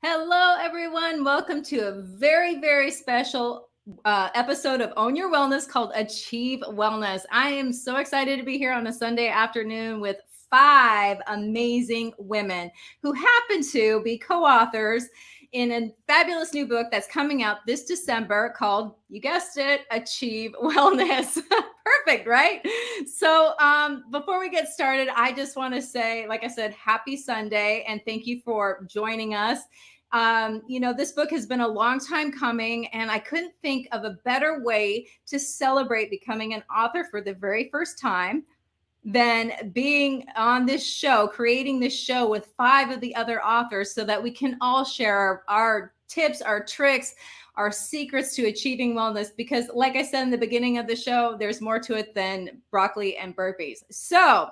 Hello, everyone. Welcome to a very, very special episode of Own Your Wellness called Achieve Wellness. I am so excited to be here on a Sunday afternoon with five amazing women who happen to be co-authors in a fabulous new book that's coming out this December called, you guessed it, Achieve Wellness. Perfect, right? So before we get started, I just want to say, like I said, happy Sunday and thank you for joining us. This book has been a long time coming, and I couldn't think of a better way to celebrate becoming an author for the very first time than being on this show, creating this show with five of the other authors so that we can all share our tips, our tricks, our secrets to achieving wellness. Because, like I said in the beginning of the show, there's more to it than broccoli and burpees. So,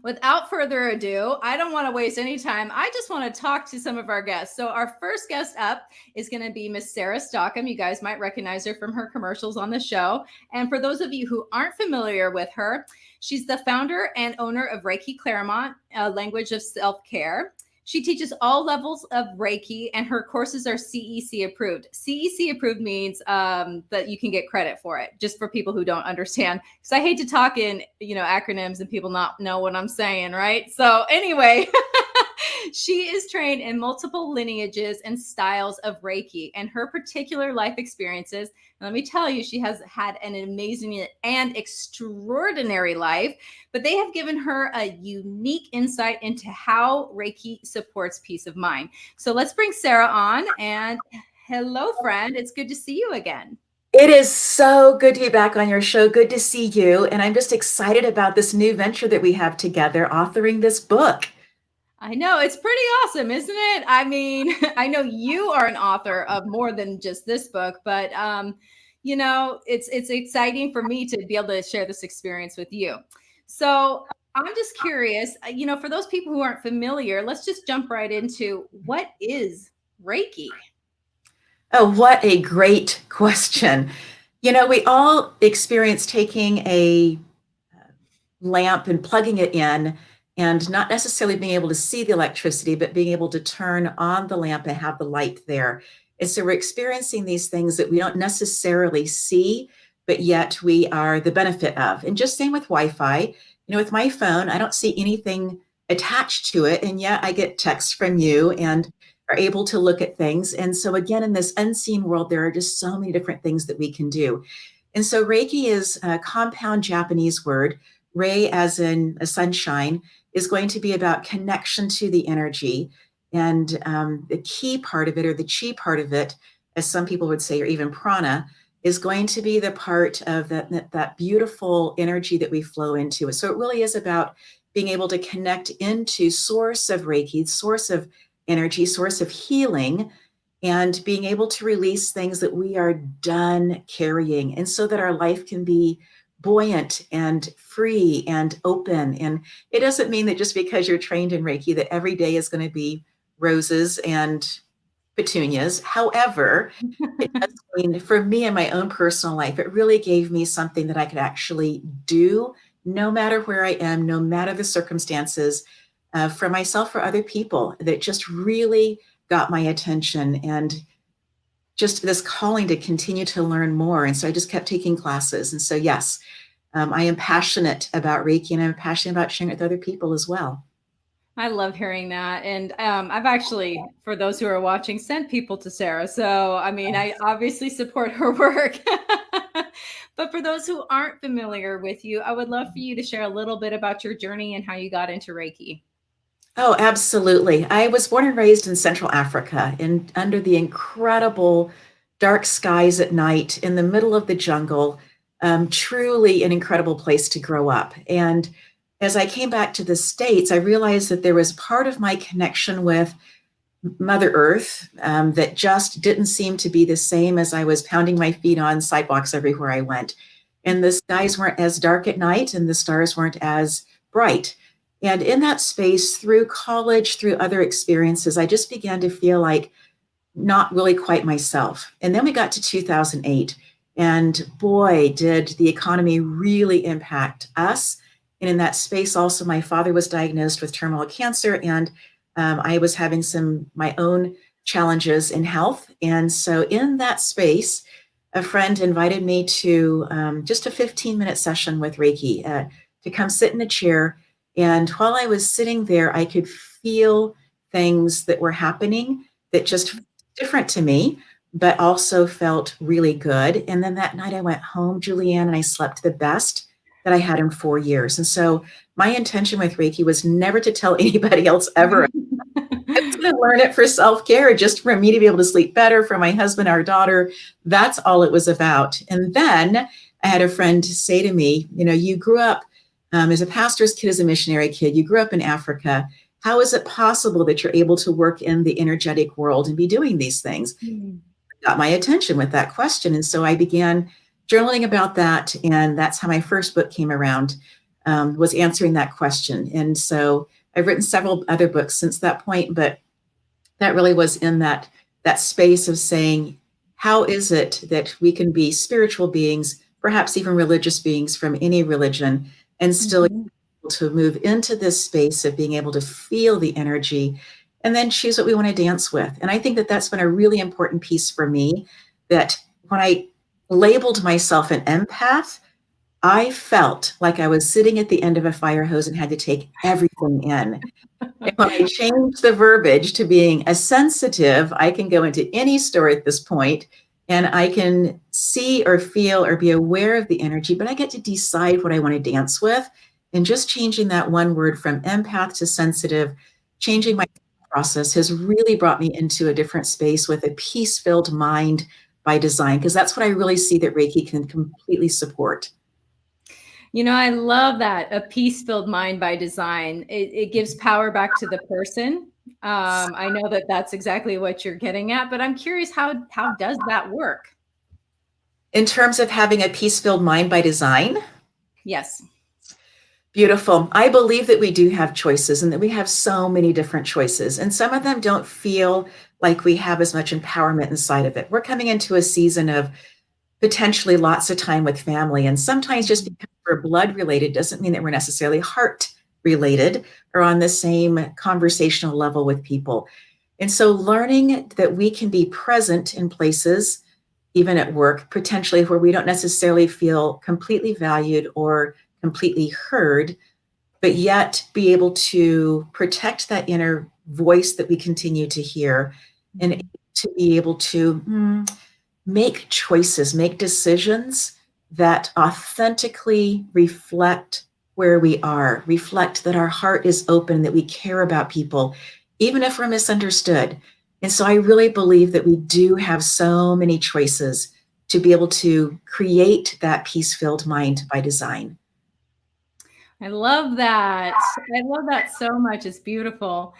without further ado, I don't want to waste any time. I just want to talk to some of our guests. So our first guest up is going to be Miss Sarah Stockham. You guys might recognize her from her commercials on the show. And for those of you who aren't familiar with her, she's the founder and owner of Reiki Claremont, a language of self-care. She teaches all levels of Reiki, and her courses are CEC approved. CEC approved means that you can get credit for it, just for people who don't understand. Because I hate to talk in, acronyms and people not know what I'm saying, right? So anyway, she is trained in multiple lineages and styles of Reiki, and her particular life experiences. Let me tell you, she has had an amazing and extraordinary life, but they have given her a unique insight into how Reiki supports peace of mind. So let's bring Sarah on. And hello, friend. It's good to see you again. It is so good to be back on your show. Good to see you. And I'm just excited about this new venture that we have together, authoring this book. I know, it's pretty awesome, isn't it? I mean, I know you are an author of more than just this book, but it's exciting for me to be able to share this experience with you. So I'm just curious, for those people who aren't familiar, let's just jump right into what is Reiki? Oh, what a great question. We all experience taking a lamp and plugging it in and not necessarily being able to see the electricity, but being able to turn on the lamp and have the light there. And so we're experiencing these things that we don't necessarily see, but yet we are the benefit of. And just same with Wi-Fi. With my phone, I don't see anything attached to it, and yet I get texts from you and are able to look at things. And so again, in this unseen world, there are just so many different things that we can do. And so Reiki is a compound Japanese word. Rei, as in a sunshine, is going to be about connection to the energy. And the key part of it, or the chi part of it, as some people would say, or even prana, is going to be the part of that beautiful energy that we flow into. So it really is about being able to connect into source of Reiki, source of energy, source of healing, and being able to release things that we are done carrying. And so that our life can be buoyant and free and open. And it doesn't mean that just because you're trained in Reiki that every day is going to be roses and petunias. However, it does mean for me in my own personal life, it really gave me something that I could actually do no matter where I am, no matter the circumstances, for myself or other people, that just really got my attention, and just this calling to continue to learn more. And so I just kept taking classes. And so, yes, I am passionate about Reiki, and I'm passionate about sharing it with other people as well. I love hearing that. And I've actually, for those who are watching, sent people to Sarah. So, I mean, I obviously support her work. But for those who aren't familiar with you, I would love for you to share a little bit about your journey and how you got into Reiki. Oh, absolutely. I was born and raised in Central Africa, and under the incredible dark skies at night in the middle of the jungle. Truly an incredible place to grow up. And as I came back to the States, I realized that there was part of my connection with Mother Earth that just didn't seem to be the same as I was pounding my feet on sidewalks everywhere I went. And the skies weren't as dark at night, and the stars weren't as bright. And in that space, through college, through other experiences, I just began to feel like not really quite myself. And then we got to 2008, and boy, did the economy really impact us. And in that space also, my father was diagnosed with terminal cancer, and I was having my own challenges in health. And so in that space, a friend invited me to just a 15-minute session with Reiki to come sit in a chair. And while I was sitting there, I could feel things that were happening that just felt different to me, but also felt really good. And then that night I went home, Julianne, and I slept the best that I had in 4 years. And so my intention with Reiki was never to tell anybody else ever. I was going to learn it for self-care, just for me to be able to sleep better, for my husband, our daughter. That's all it was about. And then I had a friend say to me, you grew up as a pastor's kid, as a missionary kid, you grew up in Africa. How is it possible that you're able to work in the energetic world and be doing these things? Got my attention with that question. And so I began journaling about that. And that's how my first book came around, was answering that question. And so I've written several other books since that point, but that really was in that space of saying, how is it that we can be spiritual beings, perhaps even religious beings from any religion, and still able to move into this space of being able to feel the energy and then choose what we want to dance with. And I think that that's been a really important piece for me, that when I labeled myself an empath, I felt like I was sitting at the end of a fire hose and had to take everything in. And when I changed the verbiage to being a sensitive, I can go into any store at this point and I can see or feel or be aware of the energy, but I get to decide what I want to dance with. And just changing that one word from empath to sensitive, changing my process has really brought me into a different space with a peace-filled mind by design, because that's what I really see that Reiki can completely support. I love that. A peace-filled mind by design. It gives power back to the person. I know that that's exactly what you're getting at, but I'm curious, how does that work? In terms of having a peace-filled mind by design? Yes. Beautiful. I believe that we do have choices and that we have so many different choices. And some of them don't feel like we have as much empowerment inside of it. We're coming into a season of potentially lots of time with family. And sometimes just because we're blood related doesn't mean that we're necessarily heart related or on the same conversational level with people. And so learning that we can be present in places, even at work, potentially where we don't necessarily feel completely valued or completely heard, but yet be able to protect that inner voice that we continue to hear and to be able to make choices, make decisions that authentically reflect where we are, reflect that our heart is open, that we care about people, even if we're misunderstood. And so I really believe that we do have so many choices to be able to create that peace-filled mind by design. I love that. I love that so much. It's beautiful.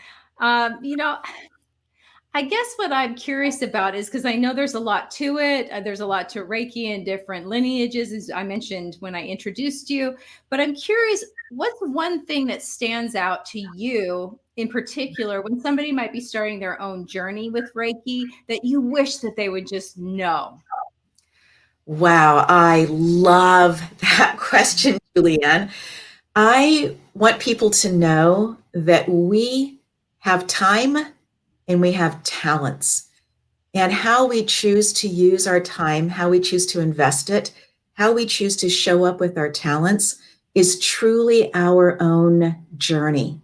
I guess what I'm curious about is, because I know there's a lot to it. There's a lot to Reiki and different lineages, as I mentioned when I introduced you. But I'm curious, what's one thing that stands out to you in particular when somebody might be starting their own journey with Reiki that you wish that they would just know? Wow, I love that question, Julianne. I want people to know that we have time and we have talents. And how we choose to use our time, how we choose to invest it, how we choose to show up with our talents is truly our own journey.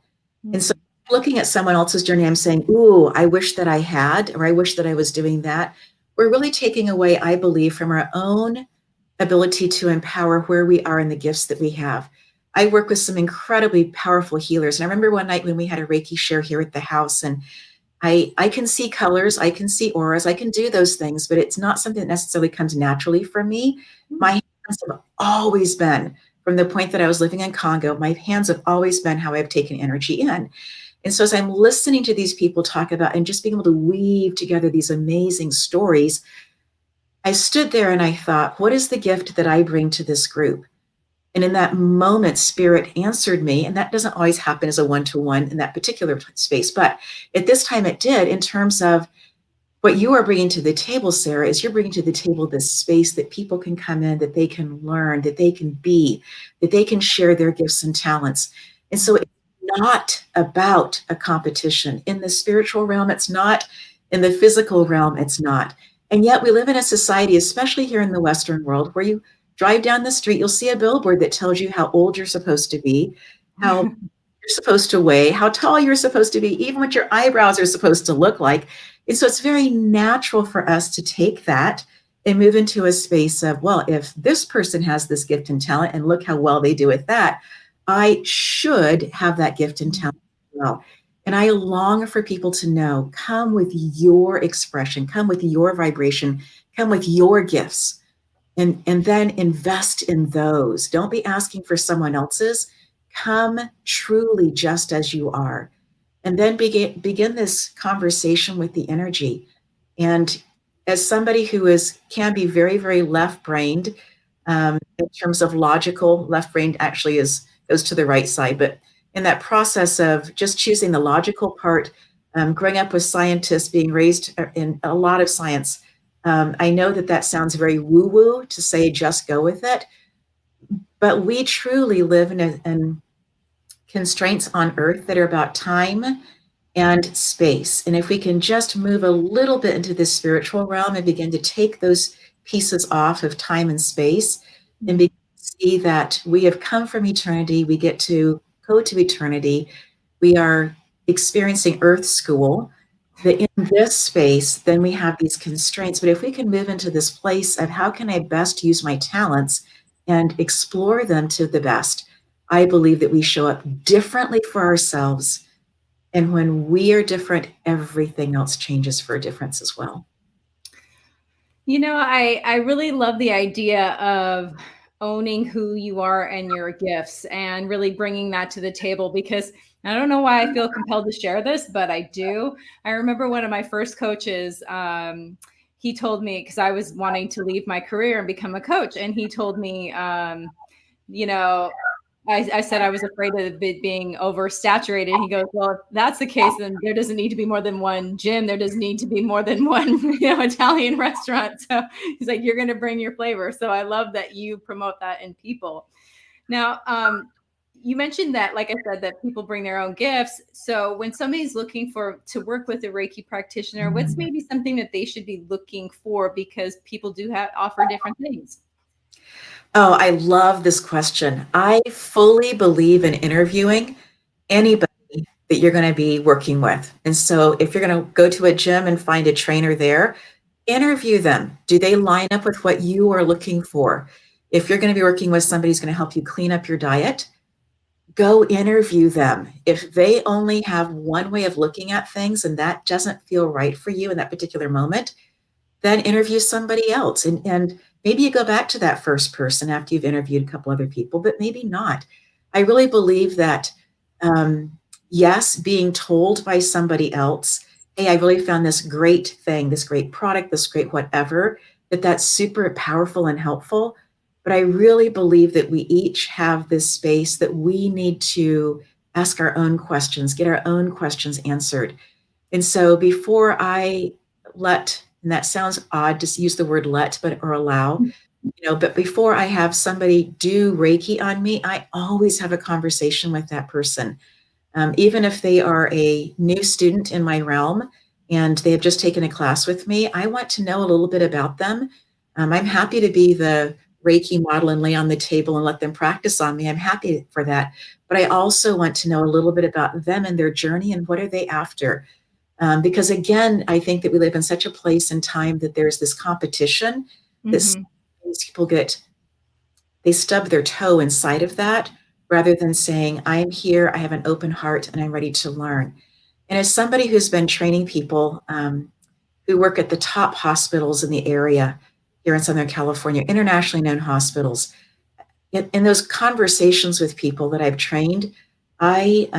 And so looking at someone else's journey, I'm saying, ooh, I wish that I had, or I wish that I was doing that. We're really taking away, I believe, from our own ability to empower where we are and the gifts that we have. I work with some incredibly powerful healers. And I remember one night when we had a Reiki share here at the house, and I can see colors, I can see auras, I can do those things, but it's not something that necessarily comes naturally for me. My hands have always been, from the point that I was living in Congo, my hands have always been how I've taken energy in. And so as I'm listening to these people talk about and just being able to weave together these amazing stories, I stood there and I thought, what is the gift that I bring to this group? And in that moment, spirit answered me. And that doesn't always happen as a one-to-one in that particular space. But at this time it did, in terms of what you are bringing to the table, Sarah, is you're bringing to the table this space that people can come in, that they can learn, that they can be, that they can share their gifts and talents. And so it's not about a competition. In the spiritual realm, it's not. In the physical realm, it's not. And yet we live in a society, especially here in the Western world, where you drive down the street, you'll see a billboard that tells you how old you're supposed to be, how you're supposed to weigh, how tall you're supposed to be, even what your eyebrows are supposed to look like. And so it's very natural for us to take that and move into a space of, well, if this person has this gift and talent and look how well they do with that, I should have that gift and talent as well. And I long for people to know, come with your expression, come with your vibration, come with your gifts, and then invest in those. Don't be asking for someone else's. Come truly just as you are. And then begin this conversation with the energy. And as somebody who can be very, very left-brained, in terms of logical, left-brained actually goes to the right side, but in that process of just choosing the logical part, growing up with scientists, being raised in a lot of science, I know that sounds very woo-woo to say just go with it, but we truly live in constraints on Earth that are about time and space. And if we can just move a little bit into the spiritual realm and begin to take those pieces off of time and space and begin to see that we have come from eternity, we get to go to eternity, we are experiencing Earth school, that in this space, then we have these constraints. But if we can move into this place of how can I best use my talents and explore them to the best, I believe that we show up differently for ourselves. And when we are different, everything else changes for a difference as well. I really love the idea of owning who you are and your gifts and really bringing that to the table, because I don't know why I feel compelled to share this, but I do. I remember one of my first coaches, he told me, because I was wanting to leave my career and become a coach, and he told me, you know, I said I was afraid of it being oversaturated. He goes, well, if that's the case, then there doesn't need to be more than one gym. There doesn't need to be more than one, Italian restaurant. So he's like, you're going to bring your flavor. So I love that you promote that in people. Now, you mentioned that, like I said, that people bring their own gifts. So when somebody's looking to work with a Reiki practitioner, what's maybe something that they should be looking for? Because people do offer different things. Oh, I love this question. I fully believe in interviewing anybody that you're going to be working with. And so if you're going to go to a gym and find a trainer there, interview them. Do they line up with what you are looking for? If you're going to be working with somebody who's going to help you clean up your diet, go interview them. If they only have one way of looking at things and that doesn't feel right for you in that particular moment, then interview somebody else. And maybe you go back to that first person after you've interviewed a couple other people, but maybe not. I really believe that, yes, being told by somebody else, hey, I really found this great thing, this great product, this great whatever, that's super powerful and helpful. But I really believe that we each have this space that we need to ask our own questions, get our own questions answered. And so before I and that sounds odd to use the word let, or allow, but before I have somebody do Reiki on me, I always have a conversation with that person. Even if they are a new student in my realm and they have just taken a class with me, I want to know a little bit about them. I'm happy to be the Reiki model and lay on the table and let them practice on me. I'm happy for that. But I also want to know a little bit about them and their journey and what are they after. Because again, I think that we live in such a place and time that there's this competition that people they stub their toe inside of that rather than saying, I'm here, I have an open heart, and I'm ready to learn. And as somebody who's been training people who work at the top hospitals in the area here in Southern California, internationally known hospitals, in those conversations with people that I've trained, I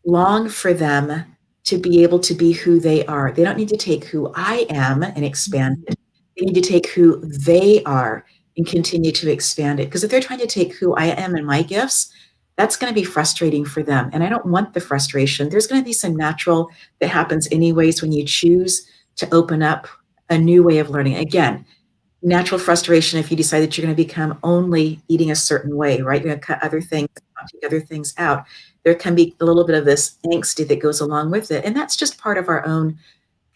long for them to be able to be who they are. They don't need to take who I am and expand it. They need to take who they are and continue to expand it. Because if they're trying to take who I am and my gifts, that's going to be frustrating for them. And I don't want the frustration. There's going to be some natural that happens anyways when you choose to open up a new way of learning. Again, natural frustration if you decide that you're going to become only eating a certain way, right? You're going to cut other things, take other things out. there can be a little bit of this angsty that goes along with it. And that's just part of our own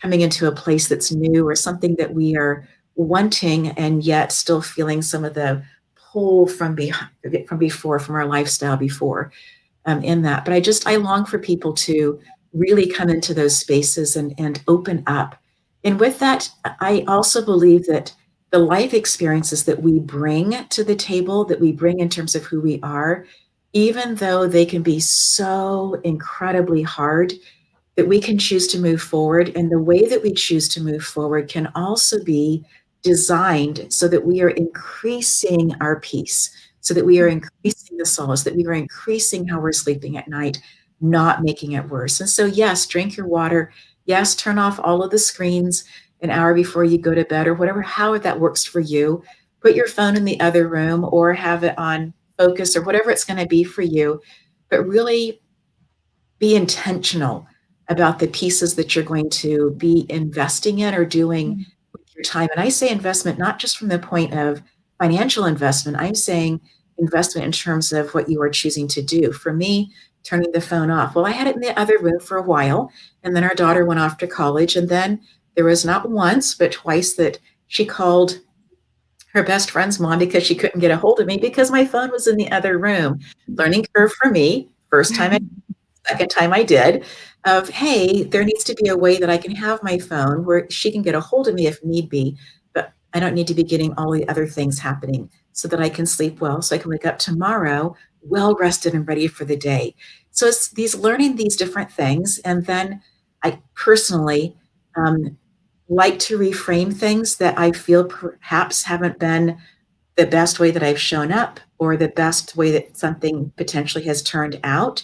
coming into a place that's new or something that we are wanting and yet still feeling some of the pull from before, from our lifestyle before, in that. But I long for people to really come into those spaces and open up. And with that, I also believe that the life experiences that we bring to the table, that we bring in terms of who we are, even though they can be so incredibly hard, that we can choose to move forward. And the way that we choose to move forward can also be designed so that we are increasing our peace, so that we are increasing the solace, that we are increasing how we're sleeping at night, not making it worse. And so, yes, drink your water. Yes, turn off all of the screens an hour before you go to bed or whatever, however that works for you. Put your phone in the other room or have it on focus or whatever it's going to be for you. But really be intentional about the pieces that you're going to be investing in or doing with your time. And I say investment, not just from the point of financial investment, I'm saying investment in terms of what you are choosing to do. For me, turning the phone off. Well, I had it in the other room for a while, and then our daughter went off to college. And then there was not once, but twice that she called her best friend's mom because she couldn't get a hold of me because my phone was in the other room. Learning curve for me, first time second time I did, of, hey, there needs to be a way that I can have my phone where she can get a hold of me if need be, but I don't need to be getting all the other things happening so that I can sleep well, so I can wake up tomorrow well rested and ready for the day. So it's learning these different things. And then I personally like to reframe things that I feel perhaps haven't been the best way that I've shown up or the best way that something potentially has turned out,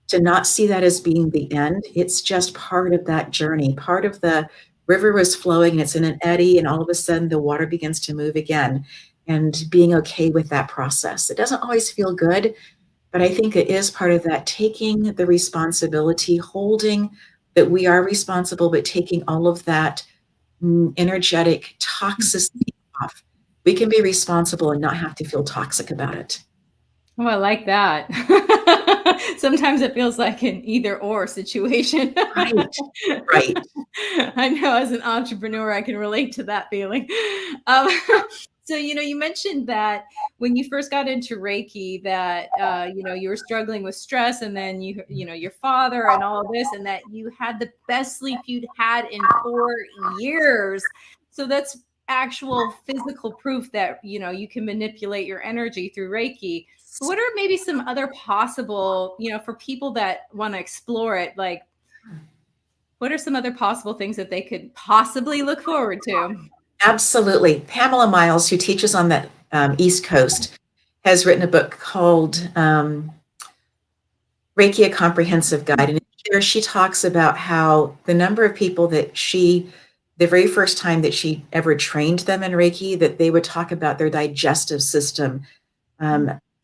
to not see that as being the end. It's just part of that journey. Part of the river was flowing and it's in an eddy, and all of a sudden the water begins to move again, and being okay with that process. It doesn't always feel good, but I think it is part of that, taking the responsibility, holding that we are responsible, but taking all of that energetic toxicity off. We can be responsible and not have to feel toxic about it. Oh, I like that. Sometimes it feels like an either or situation. Right, right. I know as an entrepreneur, I can relate to that feeling. Um, so, you mentioned that when you first got into Reiki, that, you were struggling with stress, and then your father and all of this, and that you had the best sleep you'd had in 4 years. So that's actual physical proof that, you can manipulate your energy through Reiki. What are maybe some other possible, for people that want to explore it, like, what are some other possible things that they could possibly look forward to? Absolutely. Pamela Miles, who teaches on the East Coast, has written a book called Reiki, A Comprehensive Guide. And there she talks about how the number of people that the very first time that she ever trained them in Reiki, that they would talk about their digestive system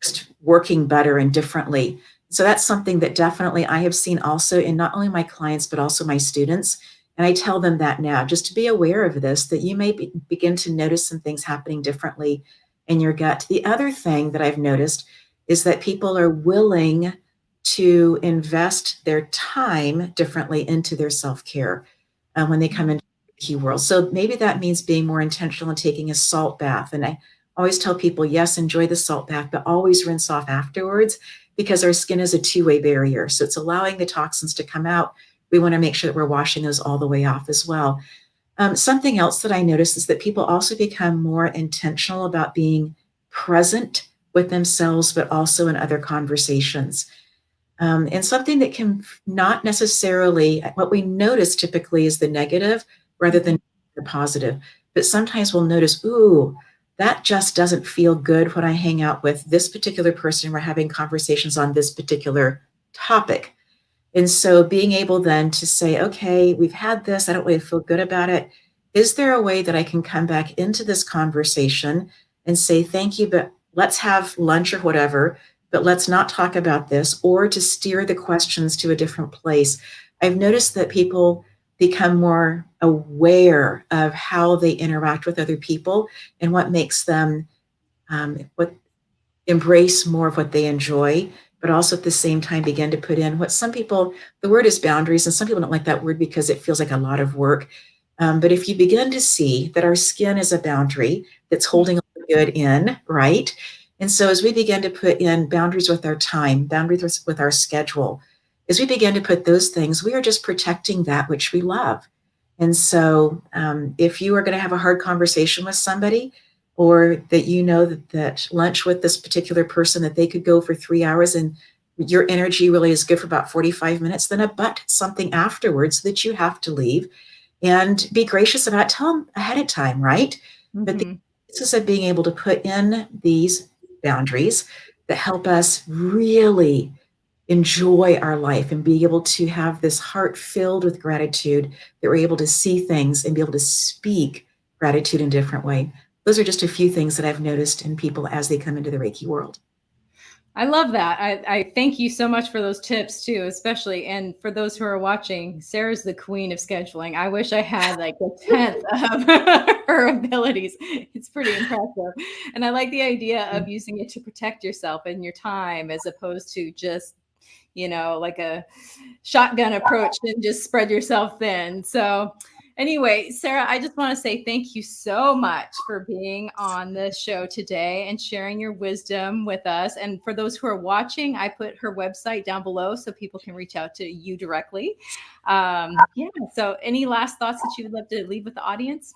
just working better and differently. So that's something that definitely I have seen also in not only my clients, but also my students. And I tell them that now, just to be aware of this, that you may begin to notice some things happening differently in your gut. The other thing that I've noticed is that people are willing to invest their time differently into their self-care when they come into the key world. So maybe that means being more intentional and taking a salt bath. And I always tell people, yes, enjoy the salt bath, but always rinse off afterwards, because our skin is a two-way barrier. So it's allowing the toxins to come out. We want to make sure that we're washing those all the way off as well. Something else that I notice is that people also become more intentional about being present with themselves, but also in other conversations. And something that can not necessarily, what we notice typically is the negative rather than the positive. But sometimes we'll notice, ooh, that just doesn't feel good when I hang out with this particular person. We're having conversations on this particular topic. And so being able then to say, okay, we've had this, I don't really feel good about it. Is there a way that I can come back into this conversation and say, thank you, but let's have lunch or whatever, but let's not talk about this, or to steer the questions to a different place. I've noticed that people become more aware of how they interact with other people and what makes them embrace more of what they enjoy, but also at the same time begin to put in what some people, the word is boundaries, and some people don't like that word because it feels like a lot of work. But if you begin to see that our skin is a boundary that's holding all the good in, right? And so as we begin to put in boundaries with our time, boundaries with our schedule, as we begin to put those things, we are just protecting that which we love. And so if you are going to have a hard conversation with somebody, or that you know that lunch with this particular person, that they could go for 3 hours and your energy really is good for about 45 minutes, then abut something afterwards that you have to leave, and be gracious about it. Tell them ahead of time, right? But the basis of being able to put in these boundaries that help us really enjoy our life and be able to have this heart filled with gratitude, that we're able to see things and be able to speak gratitude in a different way. Those are just a few things that I've noticed in people as they come into the Reiki world. I love that. I thank you so much for those tips too, especially. And for those who are watching, Sarah's the queen of scheduling. I wish I had like a tenth of her abilities. It's pretty impressive. And I like the idea of using it to protect yourself and your time, as opposed to just, like a shotgun approach and just spread yourself thin. So anyway, Sarah, I just want to say thank you so much for being on the show today and sharing your wisdom with us. And for those who are watching, I put her website down below so people can reach out to you directly. So any last thoughts that you would love to leave with the audience?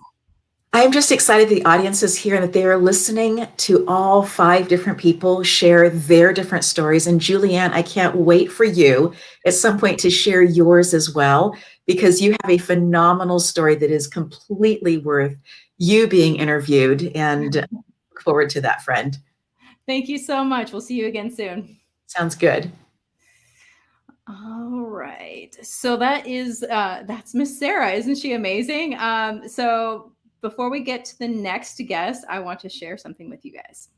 I'm just excited the audience is here and that they are listening to all 5 different people share their different stories. And Julianne, I can't wait for you at some point to share yours as well, because you have a phenomenal story that is completely worth you being interviewed, and look forward to that, friend. Thank you so much. We'll see you again soon. Sounds good. All right. So that's Miss Sarah. Isn't she amazing? So before we get to the next guest, I want to share something with you guys.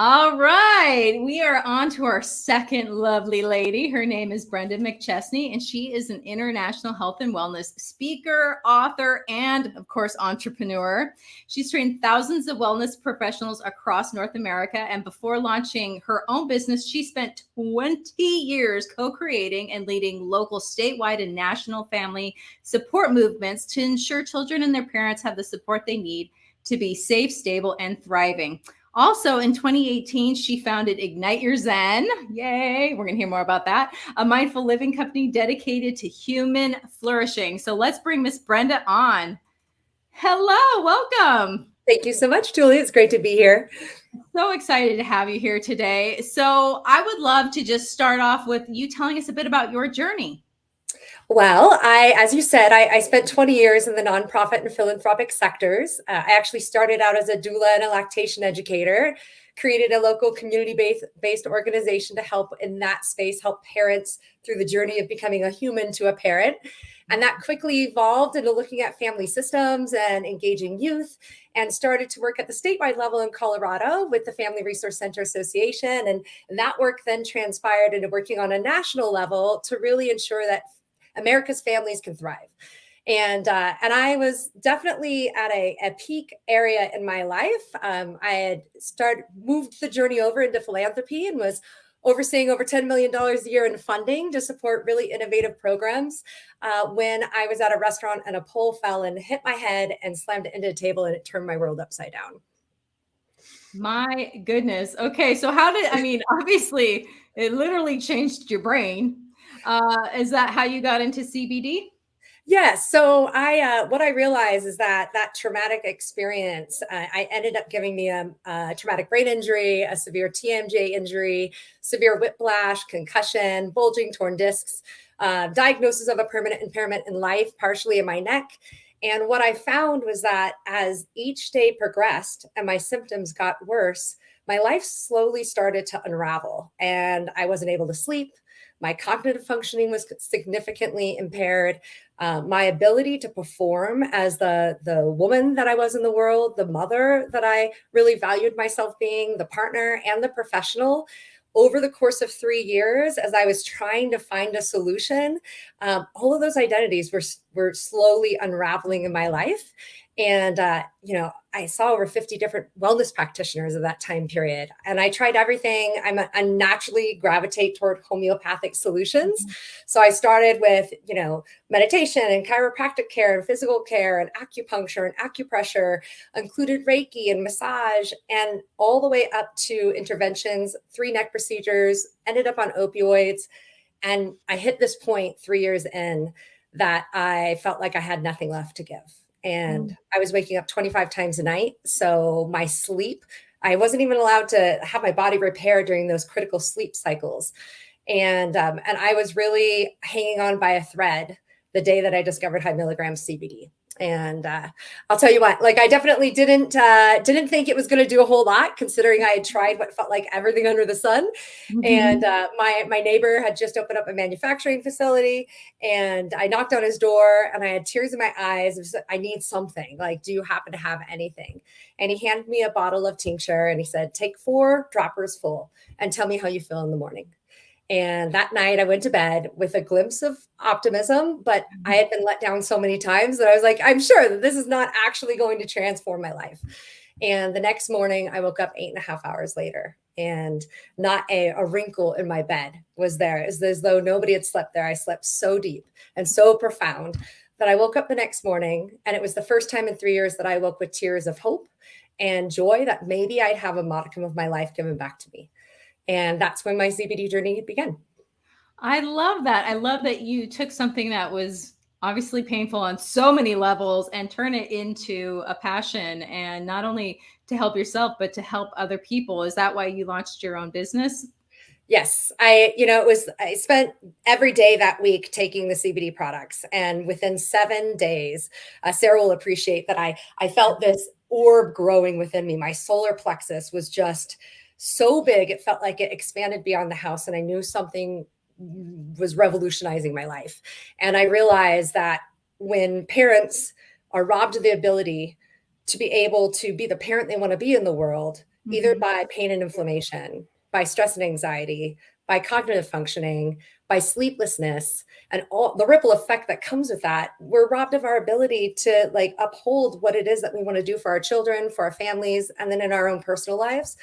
All right, we are on to our second lovely lady. Her name is Brenda McChesney, and she is an international health and wellness speaker, author, and of course, entrepreneur. She's trained thousands of wellness professionals across North America, and before launching her own business, she spent 20 years co-creating and leading local, statewide, and national family support movements to ensure children and their parents have the support they need to be safe, stable, and thriving. Also, in 2018, she founded Ignite Your Zen. Yay. We're going to hear more about that. A mindful living company dedicated to human flourishing. So let's bring Miss Brenda on. Hello. Welcome. Thank you so much, Julie. It's great to be here. So excited to have you here today. So I would love to just start off with you telling us a bit about your journey. Well, as you said, I spent 20 years in the nonprofit and philanthropic sectors. I actually started out as a doula and a lactation educator, created a local community-based organization to help in that space, help parents through the journey of becoming a human to a parent. And that quickly evolved into looking at family systems and engaging youth, and started to work at the statewide level in Colorado with the Family Resource Center Association. And that work then transpired into working on a national level to really ensure that America's families can thrive. And I was definitely at a peak area in my life. I had moved the journey over into philanthropy and was overseeing over $10 million a year in funding to support really innovative programs when I was at a restaurant and a pole fell and hit my head and slammed it into a table, and it turned my world upside down. My goodness. Okay. So obviously it literally changed your brain. Is that how you got into CBD? Yes. So what I realized is that traumatic experience, I ended up giving me a traumatic brain injury, a severe TMJ injury, severe whiplash, concussion, bulging torn discs, diagnosis of a permanent impairment in life, partially in my neck. And what I found was that as each day progressed and my symptoms got worse, my life slowly started to unravel, and I wasn't able to sleep. My cognitive functioning was significantly impaired. My ability to perform as the woman that I was in the world, the mother that I really valued myself being, the partner and the professional, over the course of 3 years, as I was trying to find a solution, all of those identities were slowly unraveling in my life. And, I saw over 50 different wellness practitioners of that time period. And I tried everything. I naturally gravitate toward homeopathic solutions. So I started with, meditation and chiropractic care and physical care and acupuncture and acupressure, included Reiki and massage, and all the way up to interventions, 3 neck procedures, ended up on opioids. And I hit this point 3 years in that I felt like I had nothing left to give. And I was waking up 25 times a night. So my sleep, I wasn't even allowed to have my body repair during those critical sleep cycles. And I was really hanging on by a thread the day that I discovered high milligram CBD. And I'll tell you what, I definitely didn't think it was going to do a whole lot, considering I had tried what felt like everything under the sun. Mm-hmm. And my neighbor had just opened up a manufacturing facility, and I knocked on his door and I had tears in my eyes. I need something. Do you happen to have anything? And he handed me a bottle of tincture and he said, take 4 droppers full and tell me how you feel in the morning. And that night I went to bed with a glimpse of optimism, but I had been let down so many times that I was like, I'm sure that this is not actually going to transform my life. And the next morning I woke up 8.5 hours later, and not a wrinkle in my bed was there. It's as though nobody had slept there. I slept so deep and so profound that I woke up the next morning, and it was the first time in 3 years that I woke with tears of hope and joy that maybe I'd have a modicum of my life given back to me. And that's when my CBD journey began. I love that. I love that you took something that was obviously painful on so many levels and turn it into a passion, and not only to help yourself, but to help other people. Is that why you launched your own business? Yes. I spent every day that week taking the CBD products, and within 7 days, Sarah will appreciate that I felt this orb growing within me. My solar plexus was just so big. It felt like it expanded beyond the house, and I knew something was revolutionizing my life. And I realized that when parents are robbed of the ability to be able to be the parent they want to be in the world, either by pain and inflammation, by stress and anxiety, by cognitive functioning, by sleeplessness, and all the ripple effect that comes with that, we're robbed of our ability to uphold what it is that we want to do for our children, for our families, and then in our own personal lives.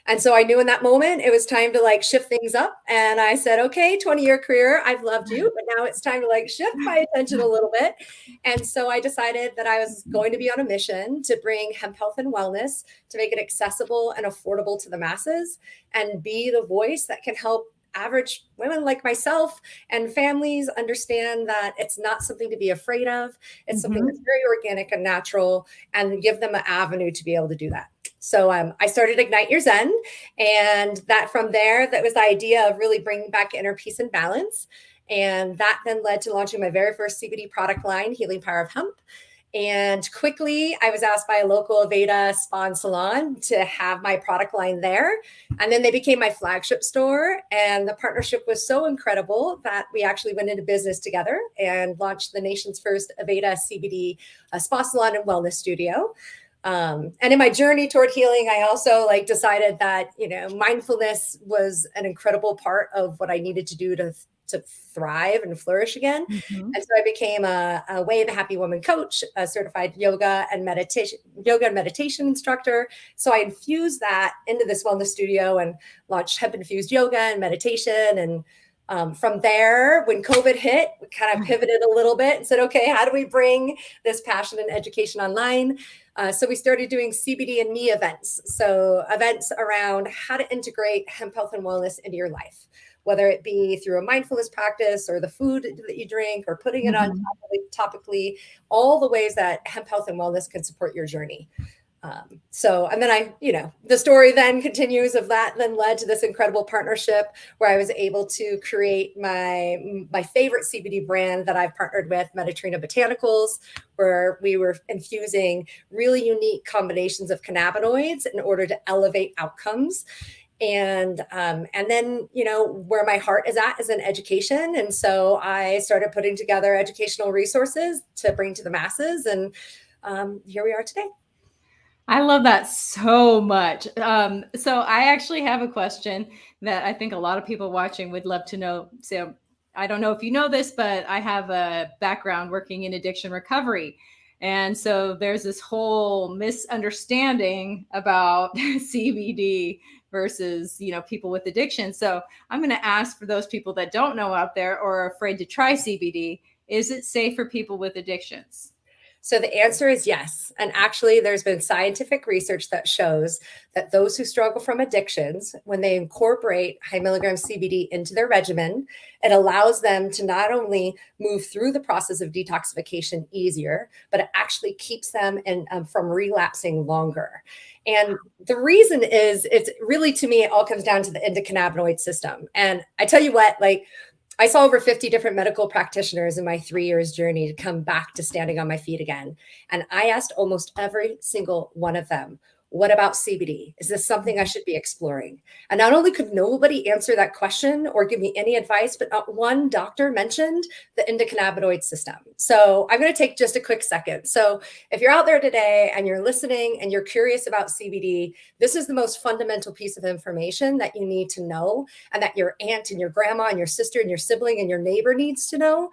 And so I knew in that moment it was time to shift things up. And I said, okay, 20-year career, I've loved you, but now it's time to shift my attention a little bit. And so I decided that I was going to be on a mission to bring hemp health and wellness, to make it accessible and affordable to the masses, and be the voice that can help average women like myself and families understand that it's not something to be afraid of. It's something that's very organic and natural, and give them an avenue to be able to do that. So I started Ignite Your Zen, and that from there, that was the idea of really bringing back inner peace and balance. And that then led to launching my very first CBD product line, Healing Power of Hemp. And quickly, I was asked by a local Aveda spa and salon to have my product line there. And then they became my flagship store. And the partnership was so incredible that we actually went into business together and launched the nation's first Aveda CBD spa salon and wellness studio. And in my journey toward healing, I also decided that, mindfulness was an incredible part of what I needed to do to thrive and flourish again. And so I became a Way the Happy Woman coach, a certified yoga and meditation instructor. So I infused that into this wellness studio and launched hemp infused yoga and meditation. And from there, when COVID hit, we kind of pivoted a little bit and said, okay, how do we bring this passion and education online? So we started doing CBD and me events. So events around how to integrate hemp health and wellness into your life, whether it be through a mindfulness practice or the food that you drink or putting it on topically, all the ways that hemp health and wellness can support your journey. And then the story then continues of that, then led to this incredible partnership where I was able to create my favorite CBD brand that I've partnered with, Mediterranean Botanicals, where we were infusing really unique combinations of cannabinoids in order to elevate outcomes. And then, where my heart is at is in education. And so I started putting together educational resources to bring to the masses. And here we are today. I love that so much. So I actually have a question that I think a lot of people watching would love to know. So I don't know if you know this, but I have a background working in addiction recovery. And so there's this whole misunderstanding about CBD versus, people with addiction. So I'm going to ask for those people that don't know out there or are afraid to try CBD, is it safe for people with addictions? So the answer is yes. And actually, there's been scientific research that shows that those who struggle from addictions, when they incorporate high milligram CBD into their regimen, it allows them to not only move through the process of detoxification easier, but it actually keeps them from relapsing longer. And the reason is, it's really, to me, it all comes down to the endocannabinoid system. And I tell you what, I saw over 50 different medical practitioners in my 3 years journey to come back to standing on my feet again. And I asked almost every single one of them, what about CBD? Is this something I should be exploring? And not only could nobody answer that question or give me any advice, but not one doctor mentioned the endocannabinoid system. So I'm going to take just a quick second. So if you're out there today and you're listening and you're curious about CBD, this is the most fundamental piece of information that you need to know, and that your aunt and your grandma and your sister and your sibling and your neighbor needs to know.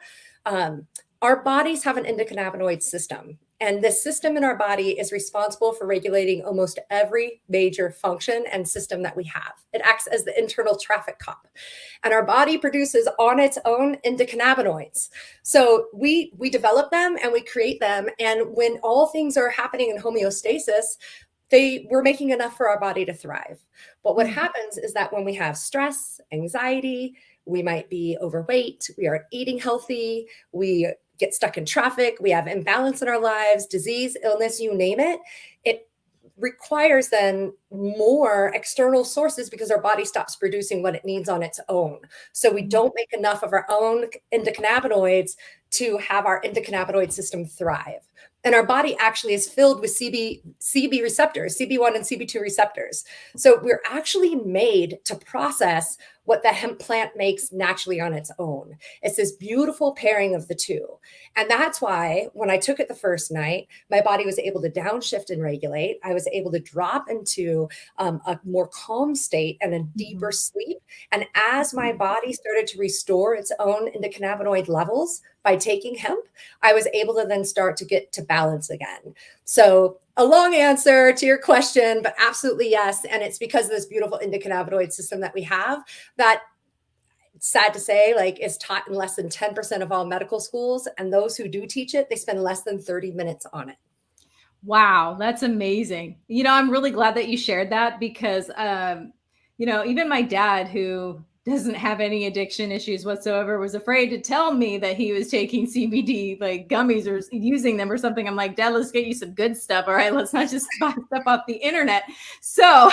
Our bodies have an endocannabinoid system. And this system in our body is responsible for regulating almost every major function and system that we have. It acts as the internal traffic cop. And our body produces on its own endocannabinoids. So we develop them and we create them. And when all things are happening in homeostasis, we're making enough for our body to thrive. But what happens is that when we have stress, anxiety, we might be overweight, we aren't eating healthy, we get stuck in traffic, we have imbalance in our lives, disease, illness, you name it, it requires then more external sources because our body stops producing what it needs on its own. So we don't make enough of our own endocannabinoids to have our endocannabinoid system thrive. And our body actually is filled with CB receptors, CB1 and CB2 receptors. So we're actually made to process what the hemp plant makes naturally on its own. It's this beautiful pairing of the two. And that's why when I took it the first night, my body was able to downshift and regulate. I was able to drop into a more calm state and a deeper sleep. And as my body started to restore its own endocannabinoid levels by taking hemp, I was able to then start to get to balance again. So a long answer to your question, but absolutely yes. And it's because of this beautiful endocannabinoid system that we have that, sad to say, is taught in less than 10% of all medical schools. And those who do teach it, they spend less than 30 minutes on it. Wow, that's amazing. I'm really glad that you shared that because, even my dad, who doesn't have any addiction issues whatsoever, was afraid to tell me that he was taking CBD gummies or using them or something. I'm like, Dad, let's get you some good stuff. All right, let's not just buy stuff off the internet. So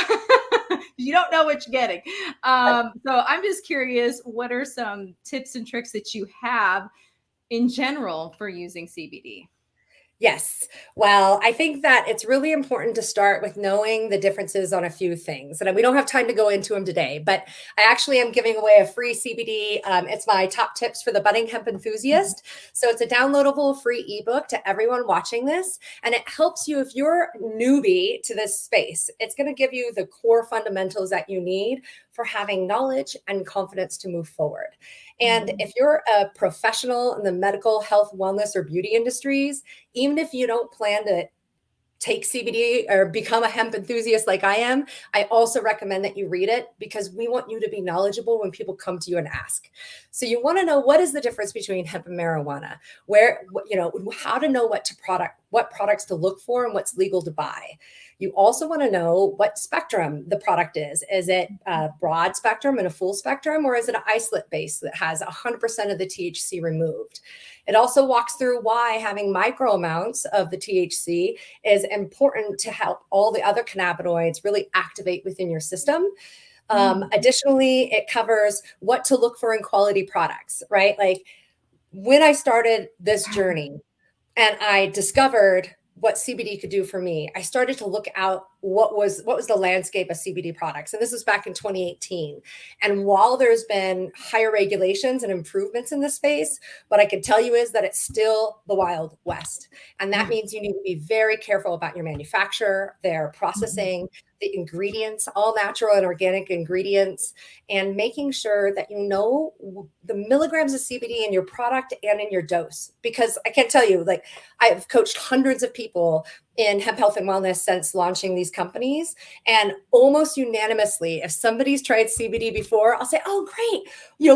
you don't know what you're getting. So I'm just curious, what are some tips and tricks that you have in general for using CBD? Yes. Well, I think that it's really important to start with knowing the differences on a few things. And we don't have time to go into them today, but I actually am giving away a free CBD. It's my top tips for the budding hemp enthusiast. So it's a downloadable free ebook to everyone watching this. And it helps you if you're a newbie to this space. It's going to give you the core fundamentals that you need for having knowledge and confidence to move forward. And if you're a professional in the medical, health, wellness, or beauty industries, even if you don't plan to take CBD or become a hemp enthusiast like I am, I also recommend that you read it because we want you to be knowledgeable when people come to you and ask. So you want to know what is the difference between hemp and marijuana, how to know what what products to look for and what's legal to buy. You also want to know what spectrum the product is. Is it a broad spectrum and a full spectrum, or is it an isolate base that has 100% of the THC removed? It also walks through why having micro amounts of the THC is important to help all the other cannabinoids really activate within your system. Additionally, it covers what to look for in quality products, right? Like when I started this journey and I discovered what CBD could do for me, I started to look out what was the landscape of CBD products. And this was back in 2018. And while there's been higher regulations and improvements in this space, what I can tell you is that it's still the Wild West. And that means you need to be very careful about your manufacturer, their processing, the ingredients, all natural and organic ingredients, and making sure that you know the milligrams of CBD in your product and in your dose. Because I can't tell you, like, I've coached hundreds of people in hemp health and wellness since launching these companies. And almost unanimously, if somebody's tried CBD before, I'll say, oh, great.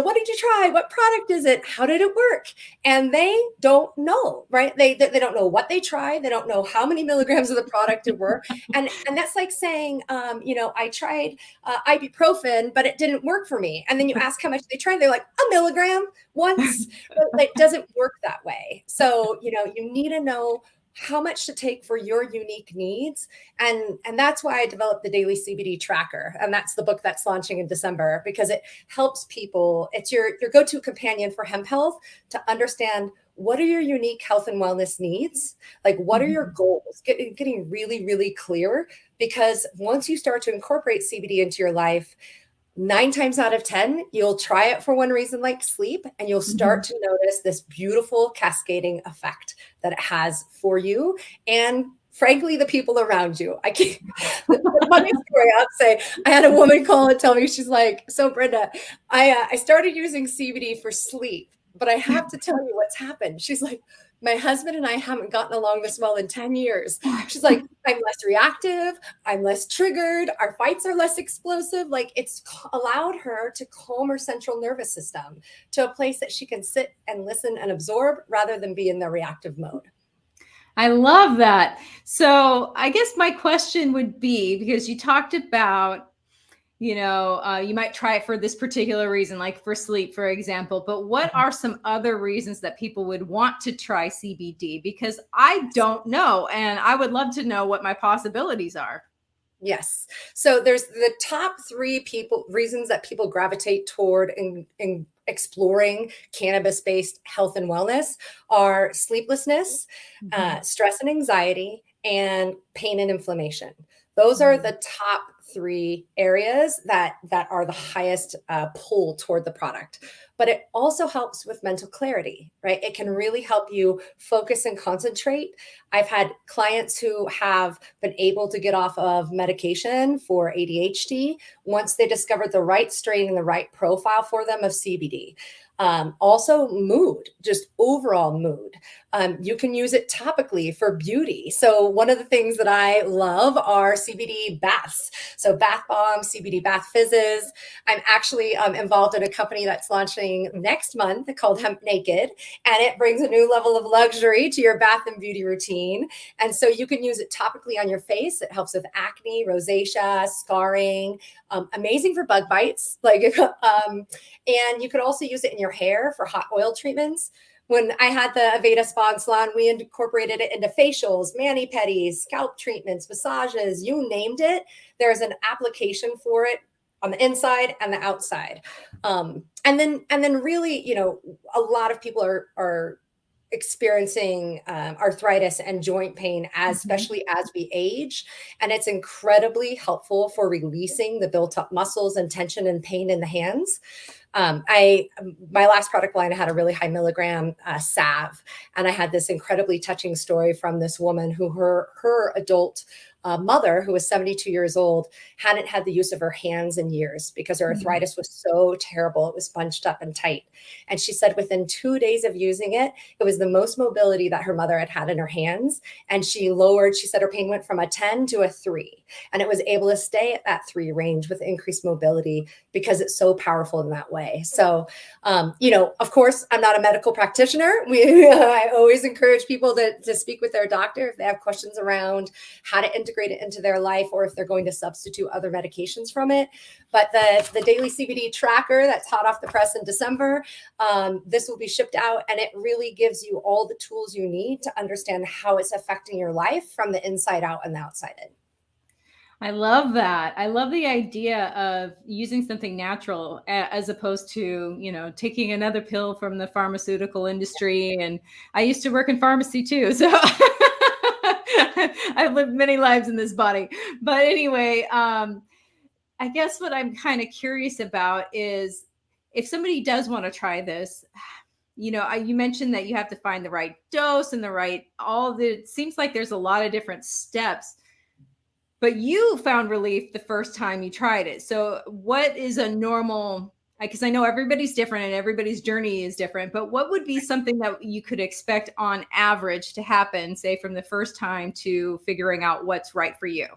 What did you try? What product is it? How did it work? And they don't know, right? They don't know what they tried. They don't know how many milligrams of the product it were. And that's like saying, I tried ibuprofen, but it didn't work for me. And then you ask how much they tried. They're like, a milligram once. But it doesn't work that way. So, you need to know how much to take for your unique needs. And that's why I developed the Daily CBD Tracker. And that's the book that's launching in December, because it helps people. It's your go-to companion for hemp health to understand what are your unique health and wellness needs? Like, what are your goals? Getting really, really clear, because once you start to incorporate CBD into your life, 9 times out of 10, you'll try it for one reason, like sleep, and you'll start to notice this beautiful cascading effect that it has for you and, frankly, the people around you. The funny story, I'll say, I had a woman call and tell me, she's like, so Brenda, I started using CBD for sleep, but I have to tell you what's happened. She's like, my husband and I haven't gotten along this well in 10 years. She's like, I'm less reactive. I'm less triggered. Our fights are less explosive. Like, it's allowed her to calm her central nervous system to a place that she can sit and listen and absorb rather than be in the reactive mode. I love that. So I guess my question would be, because you talked about, you might try it for this particular reason, like for sleep, for example, but what are some other reasons that people would want to try CBD? Because I don't know, and I would love to know what my possibilities are. Yes. So there's the top 3 reasons that people gravitate toward in exploring cannabis-based health and wellness are sleeplessness, stress and anxiety, and pain and inflammation. Those are the top 3 areas that are the highest pull toward the product. But it also helps with mental clarity, right? It can really help you focus and concentrate. I've had clients who have been able to get off of medication for ADHD once they discovered the right strain and the right profile for them of CBD. Also mood, just overall mood. You can use it topically for beauty. So one of the things that I love are CBD baths. So bath bombs, CBD bath fizzes. I'm actually involved in a company that's launching next month called Hemp Naked, and it brings a new level of luxury to your bath and beauty routine. And so you can use it topically on your face. It helps with acne, rosacea, scarring, amazing for bug bites. And you could also use it in your hair for hot oil treatments. When I had the Aveda Spa and Salon, we incorporated it into facials, mani-pedis, scalp treatments, massages, you named it. There's an application for it on the inside and the outside. And then really, a lot of people are experiencing arthritis and joint pain, especially as we age. And it's incredibly helpful for releasing the built up muscles and tension and pain in the hands. My last product line, I had a really high milligram salve, and I had this incredibly touching story from this woman who her adult mother, who was 72 years old, hadn't had the use of her hands in years because her arthritis was so terrible. It was bunched up and tight. And she said within 2 days of using it, it was the most mobility that her mother had had in her hands. And she said her pain went from a 10 to a 3. And it was able to stay at that 3 range with increased mobility because it's so powerful in that way. way. So, of course, I'm not a medical practitioner. I always encourage people to speak with their doctor if they have questions around how to integrate it into their life, or if they're going to substitute other medications from it. But the daily CBD tracker that's hot off the press in December, this will be shipped out, and it really gives you all the tools you need to understand how it's affecting your life from the inside out and the outside in. I love that. I love the idea of using something natural as opposed to, taking another pill from the pharmaceutical industry. And I used to work in pharmacy too. So I've lived many lives in this body. But anyway, I guess what I'm kind of curious about is if somebody does want to try this, you mentioned that you have to find the right dose and it seems like there's a lot of different steps. But you found relief the first time you tried it. So what is a normal, because I know everybody's different and everybody's journey is different, but what would be something that you could expect on average to happen, say from the first time to figuring out what's right for you?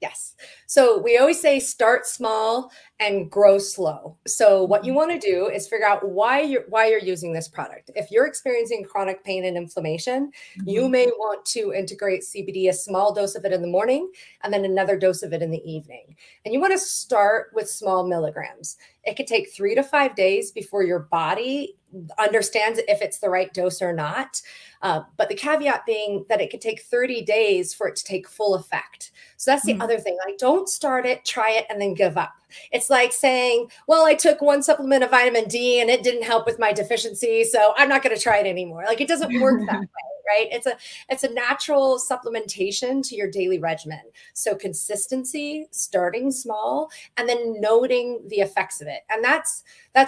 Yes. So we always say start small and grow slow. So what you want to do is figure out why you're using this product. If you're experiencing chronic pain and inflammation, you may want to integrate CBD, a small dose of it in the morning and then another dose of it in the evening. And you want to start with small milligrams. It could take 3 to 5 days before your body understands if it's the right dose or not. But the caveat being that it could take 30 days for it to take full effect. So that's the other thing. Like, don't start it, try it, and then give up. It's like saying, well, I took one supplement of vitamin D and it didn't help with my deficiency, so I'm not going to try it anymore. Like, it doesn't work that way, right? It's a natural supplementation to your daily regimen. So consistency, starting small, and then noting the effects of it. And that's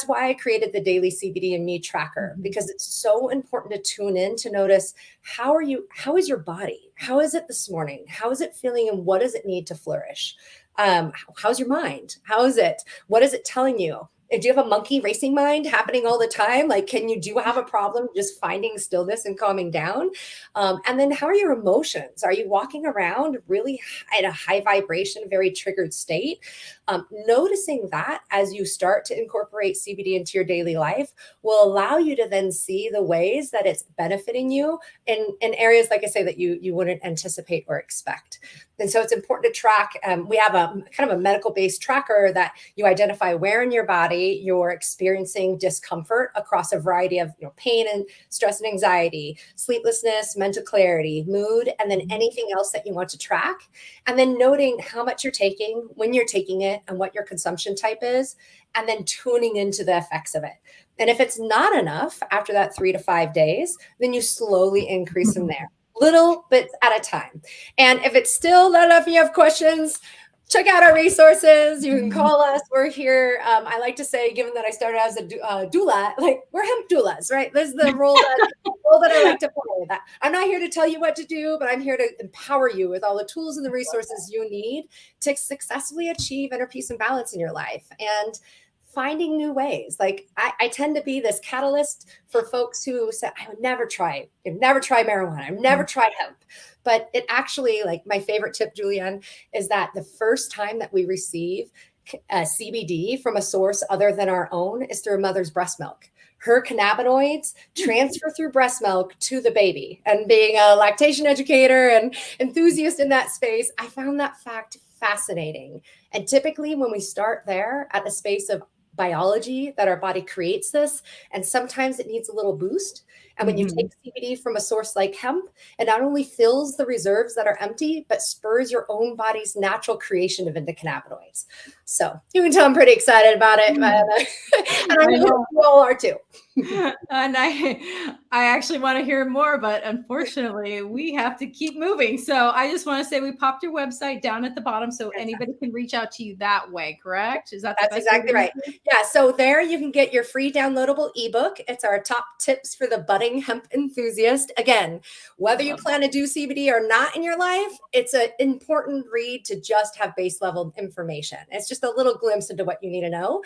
why I created the daily CBD and Me tracker, because it's so important to tune in to notice how is your body? How is it this morning? How is it feeling? And what does it need to flourish? How's your mind? How is it? What is it telling you? Do you have a monkey racing mind happening all the time? Like, do you have a problem just finding stillness and calming down? And then how are your emotions? Are you walking around really at a high vibration, very triggered state? Noticing that as you start to incorporate CBD into your daily life will allow you to then see the ways that it's benefiting you in areas, like I say, that you wouldn't anticipate or expect. And so it's important to track. We have a kind of a medical-based tracker that you identify where in your body you're experiencing discomfort across a variety of pain and stress and anxiety, sleeplessness, mental clarity, mood, and then anything else that you want to track. And then noting how much you're taking, when you're taking it, and what your consumption type is, and then tuning into the effects of it. And if it's not enough after that 3 to 5 days, then you slowly increase from there, little bits at a time. And if it's still not enough, you have questions, check out our resources. You can call us. We're here. I like to say, given that I started as a doula, like, we're hemp doulas, right? This is the role that I like to play. That I'm not here to tell you what to do, but I'm here to empower you with all the tools and the resources you need to successfully achieve inner peace and balance in your life. And finding new ways. Like, I tend to be this catalyst for folks who say, I would never try marijuana. I've never tried hemp. But it actually, like, my favorite tip, Julianne, is that the first time that we receive CBD from a source other than our own is through a mother's breast milk. Her cannabinoids transfer through breast milk to the baby. And being a lactation educator and enthusiast in that space, I found that fact fascinating. And typically when we start there at the space of biology that our body creates this, and sometimes it needs a little boost. And when you take CBD from a source like hemp, it not only fills the reserves that are empty, but spurs your own body's natural creation of endocannabinoids. So you can tell I'm pretty excited about it. And I hope you all are too. And I actually want to hear more, but unfortunately we have to keep moving. So I just want to say we popped your website down at the bottom so anybody can reach out to you that way, correct? That's exactly right. Yeah. So there you can get your free downloadable ebook. It's our top tips for the budding budding hemp enthusiast. Again, whether you plan to do CBD or not in your life, it's an important read to just have base level information. It's just a little glimpse into what you need to know.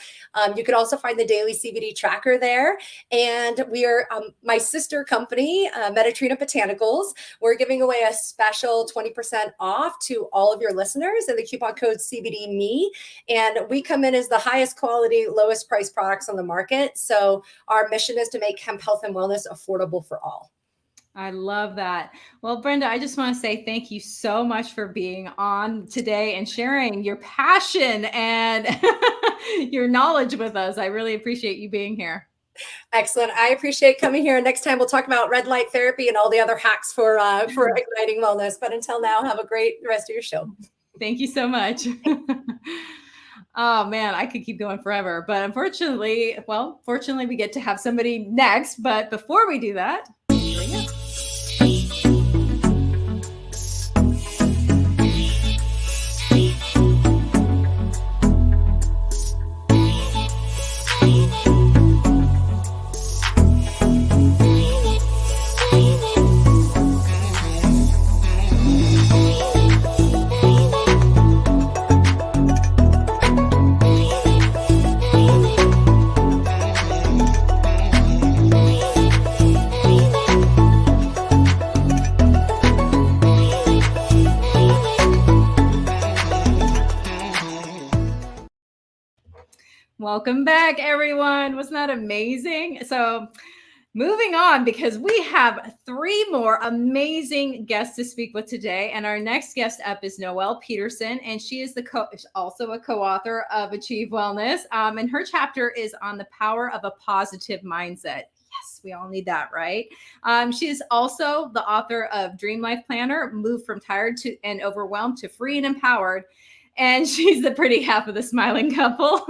You could also find the daily CBD tracker there. And we are my sister company, Metatrina Botanicals. We're giving away a special 20% off to all of your listeners, and the coupon code CBDME. And we come in as the highest quality, lowest price products on the market. So our mission is to make hemp health and wellness affordable for all. I love that. Well, Brenda, I just want to say thank you so much for being on today and sharing your passion and your knowledge with us. I really appreciate you being here. Excellent. I appreciate coming here. Next time we'll talk about red light therapy and all the other hacks for igniting wellness. But until now, have a great rest of your show. Thank you so much. Oh man, I could keep going forever, but unfortunately, fortunately we get to have somebody next. But before we do that, welcome back, everyone. Wasn't that amazing? So moving on, because we have 3 more amazing guests to speak with today. And our next guest up is Noelle Peterson, and she is also a co-author of Achieve Wellness. And her chapter is on the power of a positive mindset. Yes, we all need that, right? She is also the author of Dream Life Planner, Move from Tired to and Overwhelmed to Free and Empowered. And she's the pretty half of the smiling couple.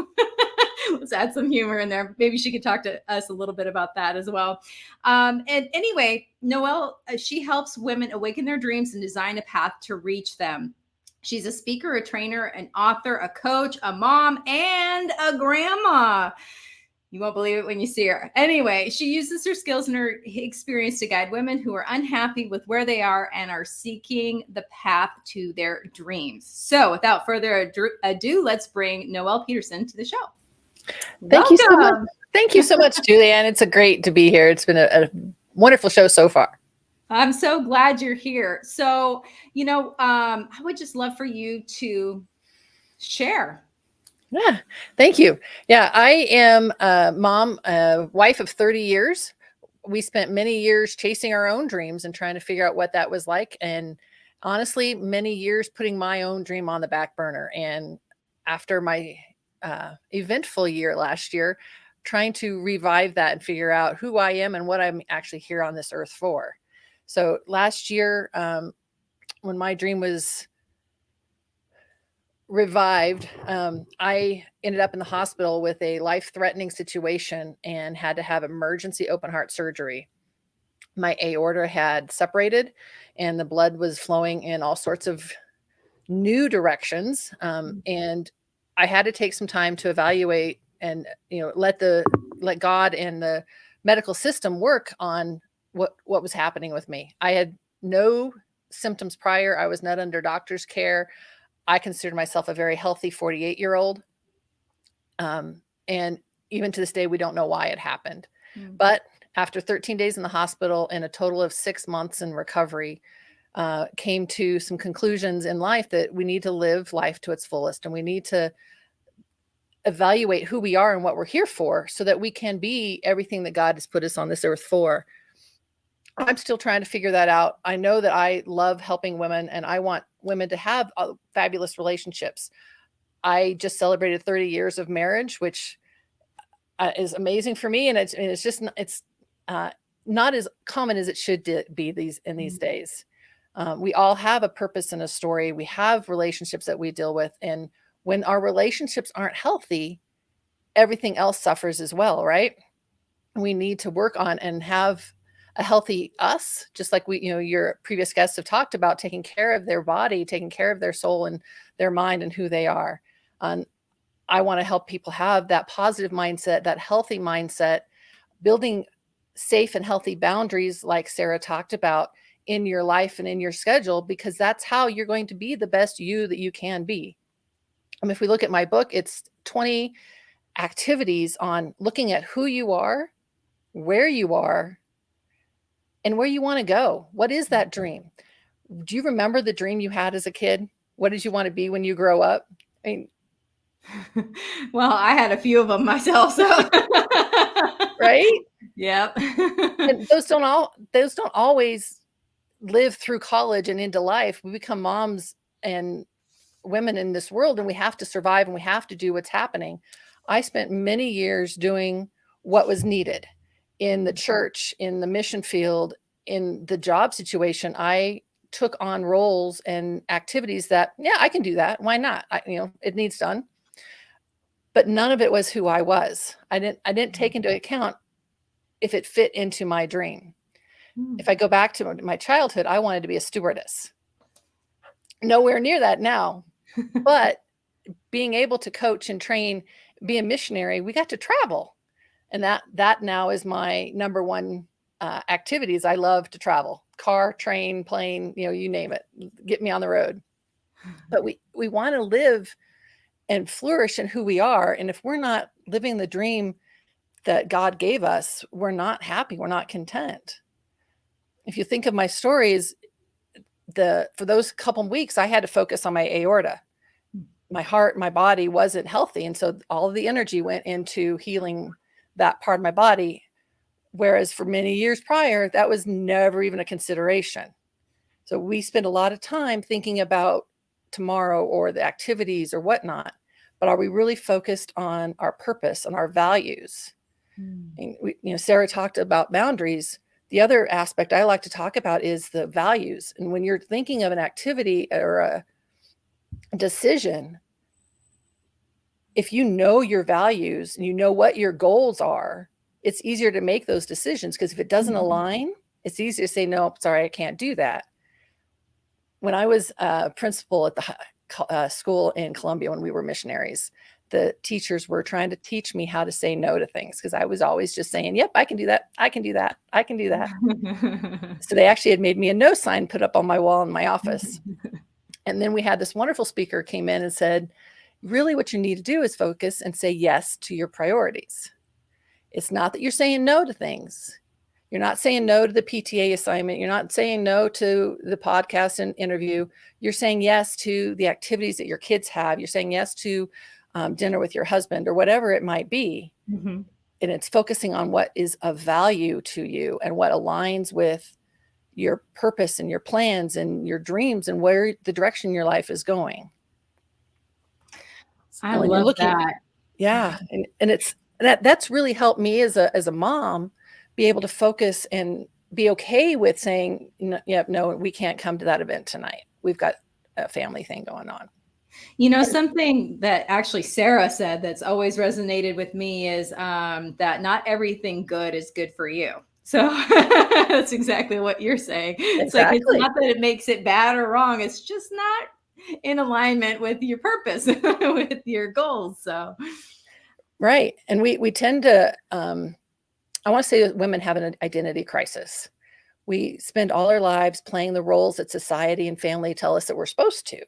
Let's add some humor in there. Maybe she could talk to us a little bit about that as well. And anyway, Noelle, she helps women awaken their dreams and design a path to reach them. She's a speaker, a trainer, an author, a coach, a mom, and a grandma. You won't believe it when you see her. Anyway, she uses her skills and her experience to guide women who are unhappy with where they are and are seeking the path to their dreams. So without further ado, let's bring Noelle Peterson to the show. Thank you so much. Thank you so much, Julianne. It's great to be here. It's been a wonderful show so far. I'm so glad you're here. So, I would just love for you to share. Yeah, thank you. Yeah, I am a mom, a wife of 30 years. We spent many years chasing our own dreams and trying to figure out what that was like. And honestly, many years putting my own dream on the back burner. And after my eventful year last year, trying to revive that and figure out who I am and what I'm actually here on this earth for. So last year, when my dream was revived, I ended up in the hospital with a life-threatening situation and had to have emergency open heart surgery. My aorta had separated and the blood was flowing in all sorts of new directions. And I had to take some time to evaluate and, let God and the medical system work on what was happening with me. I had no symptoms prior. I was not under doctor's care. I considered myself a very healthy 48-year-old. And even to this day, we don't know why it happened. Mm-hmm. But after 13 days in the hospital and a total of 6 months in recovery, came to some conclusions in life that we need to live life to its fullest, and we need to evaluate who we are and what we're here for so that we can be everything that God has put us on this earth for. I'm still trying to figure that out. I know that I love helping women and I want women to have fabulous relationships. I just celebrated 30 years of marriage, which is amazing for me. And it's not as common as it should be these days. We all have a purpose and a story. We have relationships that we deal with. And when our relationships aren't healthy, everything else suffers as well, right? We need to work on and have a healthy us, just like your previous guests have talked about, taking care of their body, taking care of their soul and their mind and who they are. And I want to help people have that positive mindset, that healthy mindset, building safe and healthy boundaries, like Sarah talked about, in your life and in your schedule, because that's how you're going to be the best you that you can be. If we look at my book, it's 20 activities on looking at who you are, where you are, and where you want to go. What is that dream? Do you remember the dream you had as a kid? What did you want to be when you grow up? I mean, well, I had a few of them myself, so right? Yep. And those don't always live through college and into life. We become moms and women in this world, and we have to survive, and we have to do what's happening. I spent many years doing what was needed in the church, in the mission field, in the job situation. I took on roles and activities that, yeah, I can do that. Why not? It needs done. But none of it was who I was. I didn't take into account if it fit into my dream. If I go back to my childhood, I wanted to be a stewardess. Nowhere near that now. But being able to coach and train, be a missionary, we got to travel. And that now is my number one activities. I love to travel. Car, train, plane, you name it. Get me on the road. But we want to live and flourish in who we are. And if we're not living the dream that God gave us, we're not happy. We're not content. If you think of my stories, for those couple of weeks, I had to focus on my aorta. My heart, my body wasn't healthy. And so all of the energy went into healing that part of my body. Whereas for many years prior, that was never even a consideration. So we spend a lot of time thinking about tomorrow or the activities or whatnot, but are we really focused on our purpose and our values? And Sarah talked about boundaries. The other aspect I like to talk about is the values. And when you're thinking of an activity or a decision, if you know your values and you know what your goals are, it's easier to make those decisions, because if it doesn't align, it's easy to say, no, sorry, I can't do that. When I was a principal at the school in Columbia, when we were missionaries, the teachers were trying to teach me how to say no to things, because I was always just saying, yep, I can do that. I can do that. I can do that. So they actually had made me a no sign put up on my wall in my office. And then we had this wonderful speaker came in and said, really what you need to do is focus and say yes to your priorities. It's not that you're saying no to things. You're not saying no to the PTA assignment. You're not saying no to the podcast and interview. You're saying yes to the activities that your kids have. You're saying yes to dinner with your husband or whatever it might be. And it's focusing on what is of value to you and what aligns with your purpose and your plans and your dreams and where the direction your life is going. I love that. Yeah. And that's really helped me as a mom be able to focus and be okay with saying, no, we can't come to that event tonight. We've got a family thing going on. Something that actually Sarah said that's always resonated with me is that not everything good is good for you. So that's exactly what you're saying. It's like, it's not that it makes it bad or wrong. It's just not in alignment with your purpose, with your goals. So. Right. And we tend to, I want to say that women have an identity crisis. We spend all our lives playing the roles that society and family tell us that we're supposed to.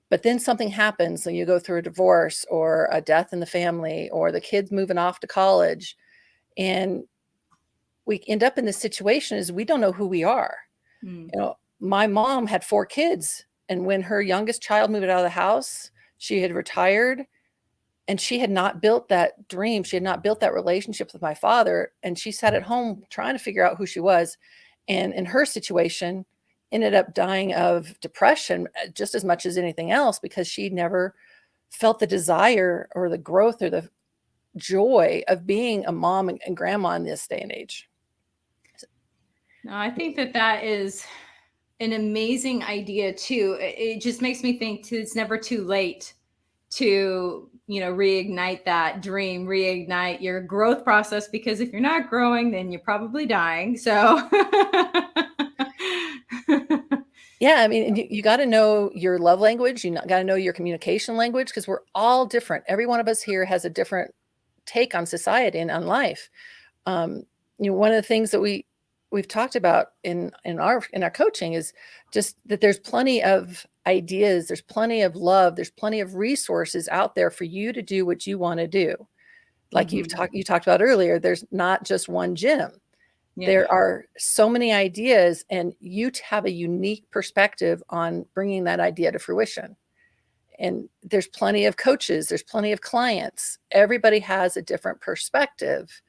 But then something happens and you go through a divorce or a death in the family or the kids moving off to college. And we end up in this situation is we don't know who we are. My mom had 4 kids. And when her youngest child moved out of the house, she had retired and she had not built that dream. She had not built that relationship with my father. And she sat at home trying to figure out who she was. And in her situation, ended up dying of depression just as much as anything else, because she never felt the desire or the growth or the joy of being a mom and grandma in this day and age. No, I think that is an amazing idea too. It just makes me think too, it's never too late to, reignite that dream, reignite your growth process, because if you're not growing, then you're probably dying. So yeah, I mean, you got to know your love language. You got to know your communication language, because we're all different. Every one of us here has a different take on society and on life. one of the things that we've talked about in our coaching is just that there's plenty of ideas, there's plenty of love, there's plenty of resources out there for you to do what you want to do. Like you talked about earlier, there's not just one gym. Yeah. There are so many ideas, and you have a unique perspective on bringing that idea to fruition. And there's plenty of coaches, there's plenty of clients. Everybody has a different perspective,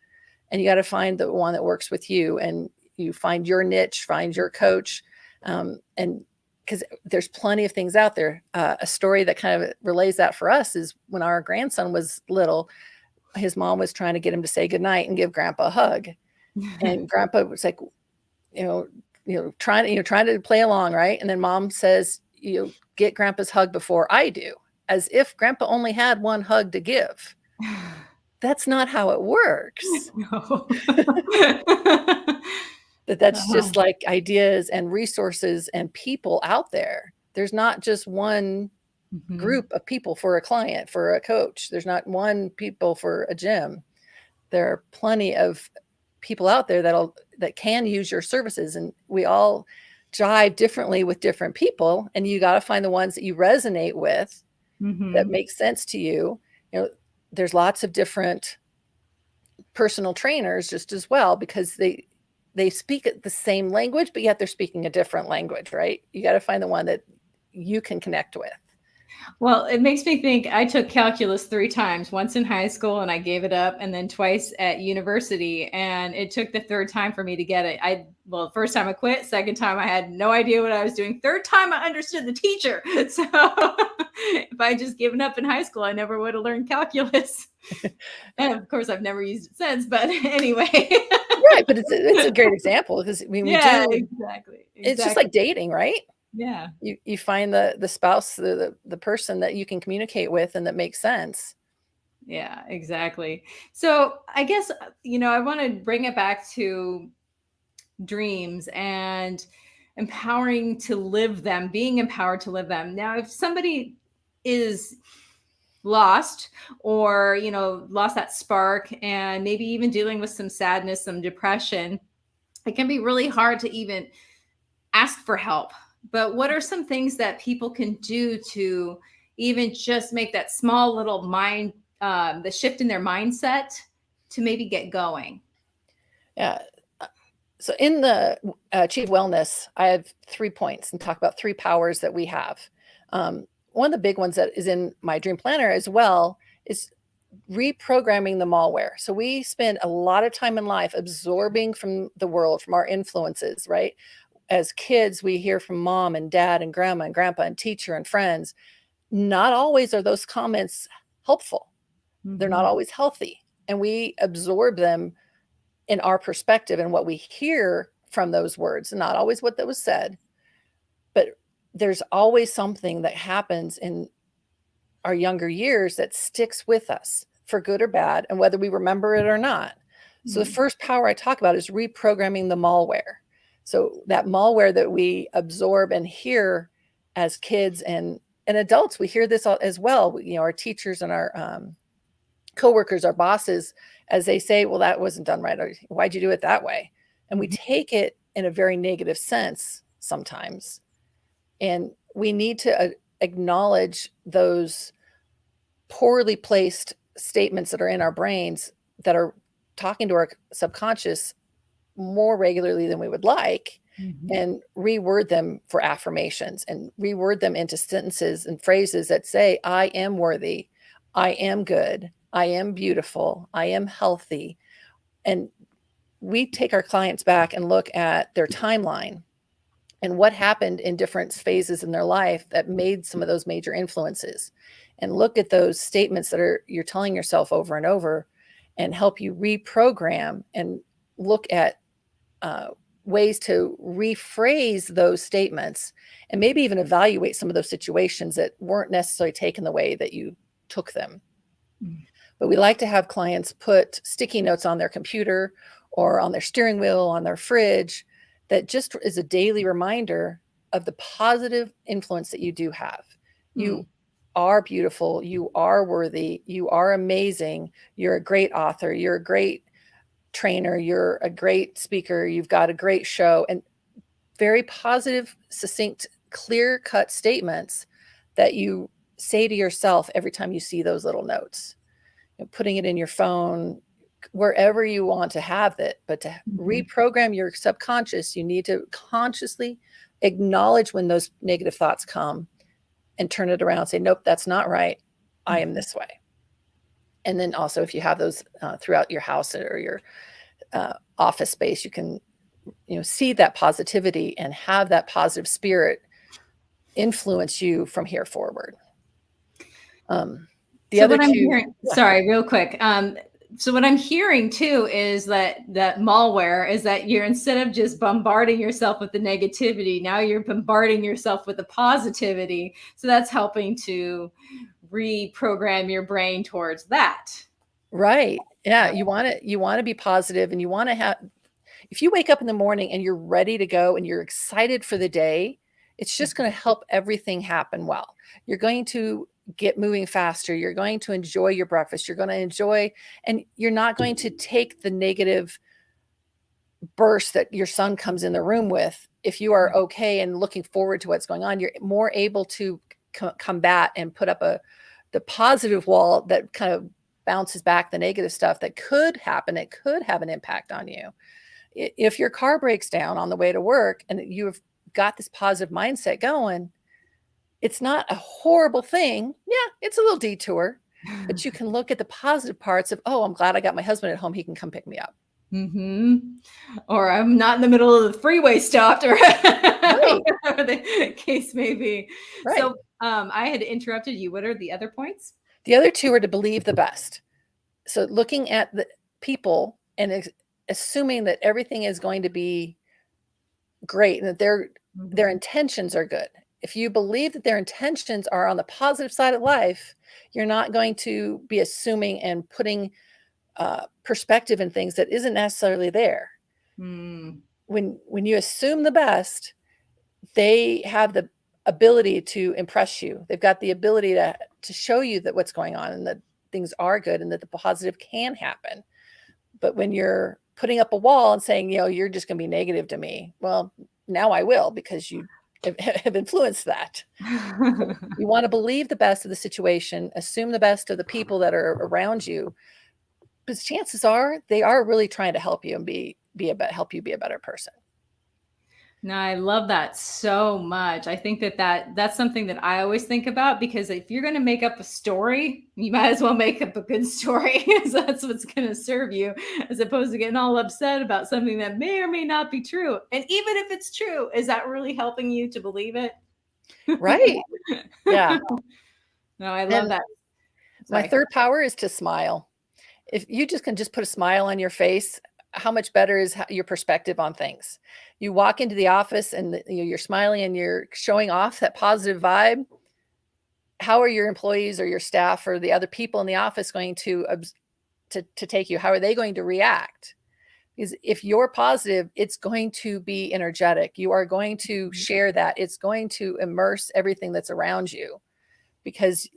and you got to find the one that works with you, and you find your niche, find your coach. And because there's plenty of things out there. A story that kind of relays that for us is when our grandson was little, his mom was trying to get him to say goodnight and give grandpa a hug. And grandpa was like, trying to play along, right? And then mom says, get grandpa's hug before I do, as if grandpa only had one hug to give. That's not how it works. No. That's just like ideas and resources and people out there. There's not just one group of people for a client, for a coach. There's not one people for a gym. There are plenty of people out there that can use your services, and we all jive differently with different people, and you got to find the ones that you resonate with, that make sense to you. There's lots of different personal trainers just as well, because they speak the same language, but yet they're speaking a different language, right? You got to find the one that you can connect with. Well, it makes me think I took calculus 3 times, once in high school and I gave it up, and then twice at university. And it took the 3rd time for me to get it. The first time I quit, second time I had no idea what I was doing. 3rd time I understood the teacher. So if I had just given up in high school, I never would have learned calculus. And of course, I've never used it since, but anyway. Right. But it's a great example, because exactly. It's just like dating, right? Yeah. You find the spouse, the person that you can communicate with and that makes sense. Yeah, exactly. So I guess, I want to bring it back to dreams and empowering to live them, being empowered to live them. Now, if somebody is lost, or, lost that spark, and maybe even dealing with some sadness, some depression, it can be really hard to even ask for help. But what are some things that people can do to even just make that small little the shift in their mindset to maybe get going? Yeah. So in the Achieve Wellness, I have 3 points and talk about 3 powers that we have. One of the big ones that is in my dream planner as well is reprogramming the malware. So we spend a lot of time in life absorbing from the world, from our influences, right? As kids, we hear from mom and dad and grandma and grandpa and teacher and friends. Not always are those comments helpful. They're not always healthy. And we absorb them in our perspective and what we hear from those words, not always what that was said. But there's always something that happens in our younger years that sticks with us, for good or bad, and whether we remember it or not. So the first power I talk about is reprogramming the malware. So that malware that we absorb and hear as kids and adults, we hear this as well. Our teachers and our coworkers, our bosses, as they say, well, that wasn't done right. Or, why'd you do it that way? And we take it in a very negative sense sometimes. And we need to acknowledge those poorly placed statements that are in our brains that are talking to our subconscious more regularly than we would like, and reword them for affirmations, and reword them into sentences and phrases that say, I am worthy, I am good, I am beautiful, I am healthy. And we take our clients back and look at their timeline and what happened in different phases in their life that made some of those major influences, and look at those statements that you're telling yourself over and over, and help you reprogram and look at ways to rephrase those statements, and maybe even evaluate some of those situations that weren't necessarily taken the way that you took them. But we like to have clients put sticky notes on their computer or on their steering wheel, on their fridge, that just is a daily reminder of the positive influence that you do have. You are beautiful, you are worthy, you are amazing, you're a great author, you're a great trainer, you're a great speaker, you've got a great show, and very positive, succinct, clear-cut statements that you say to yourself every time you see those little notes. Putting it in your phone, wherever you want to have it, but to reprogram your subconscious, you need to consciously acknowledge when those negative thoughts come and turn it around and say, nope, that's not right. I am this way. And then also, if you have those throughout your house or your office space, you can, see that positivity and have that positive spirit influence you from here forward. Sorry, real quick. So what I'm hearing too is that malware is that you're, instead of just bombarding yourself with the negativity, now you're bombarding yourself with the positivity. So that's helping to reprogram your brain towards that. Right. Yeah. You want to be positive, and you want to have, if you wake up in the morning and you're ready to go and you're excited for the day, it's just going to help everything happen well. You're going to get moving faster. You're going to enjoy your breakfast. You're going to enjoy, and you're not going to take the negative burst that your son comes in the room with. If you are okay and looking forward to what's going on, you're more able to combat and put up the positive wall that kind of bounces back the negative stuff that could happen. It could have an impact on you. If your car breaks down on the way to work and you've got this positive mindset going, it's not a horrible thing. Yeah, it's a little detour, but you can look at the positive parts of, oh, I'm glad I got my husband at home. He can come pick me up. Or I'm not in the middle of the freeway stopped, or Right. whatever the case may be. Right. So I had interrupted you. What are the other points? The other two are to believe the best. So looking at the people and assuming that everything is going to be great and that their intentions are good. If you believe that their intentions are on the positive side of life, you're not going to be assuming and putting perspective in things that isn't necessarily there. When you assume the best, they have the ability to impress you. They've got the ability to show you that what's going on and that things are good and that the positive can happen. But when you're putting up a wall and saying, you're just going to be negative to me, well, now I will, because you have influenced that. You want to believe the best of the situation, assume the best of the people that are around you, because chances are they are really trying to help you and help you be a better person. No, I love that so much. I think that's something that I always think about, because if you're going to make up a story, you might as well make up a good story, because that's what's going to serve you, as opposed to getting all upset about something that may or may not be true. And even if it's true, is that really helping you to believe it? Right. Yeah. No, I love that. My third power is to smile. If you can just put a smile on your face, how much better is your perspective on things? You walk into the office and you're smiling and you're showing off that positive vibe. How are your employees or your staff or the other people in the office going to take you? How are they going to react? Because if you're positive, it's going to be energetic. You are going to share that. It's going to immerse everything that's around you, because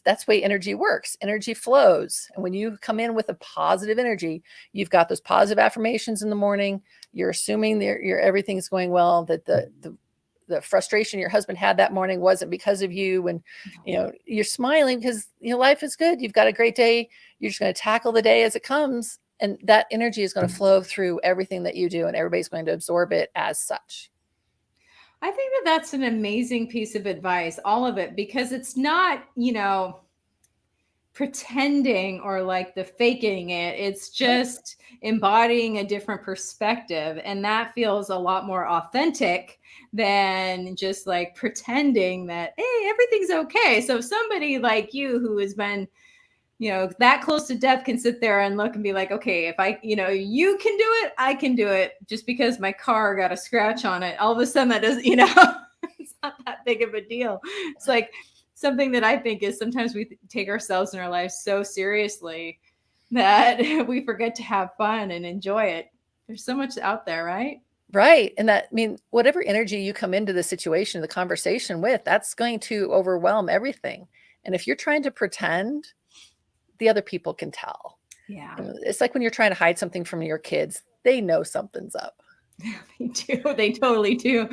that's the way energy works. Energy flows. And when you come in with a positive energy, you've got those positive affirmations in the morning. You're assuming everything's going well, that the frustration your husband had that morning wasn't because of you. And, you're smiling because, life is good. You've got a great day. You're just going to tackle the day as it comes. And that energy is going to flow through everything that you do, and everybody's going to absorb it as such. I think that's an amazing piece of advice, all of it, because it's not, pretending or like the faking it. It's just embodying a different perspective. And that feels a lot more authentic than just like pretending that, hey, everything's okay. So if somebody like you who has been, that close to death can sit there and look and be like, okay, if I, you can do it, I can do it. Just because my car got a scratch on it, all of a sudden that doesn't, it's not that big of a deal. It's like something that I think is sometimes we take ourselves in our lives so seriously that we forget to have fun and enjoy it. There's so much out there, right? Right. And whatever energy you come into the situation, the conversation with, that's going to overwhelm everything. And if you're trying to pretend, the other people can tell. Yeah. It's like when you're trying to hide something from your kids, they know something's up. They do. They totally do.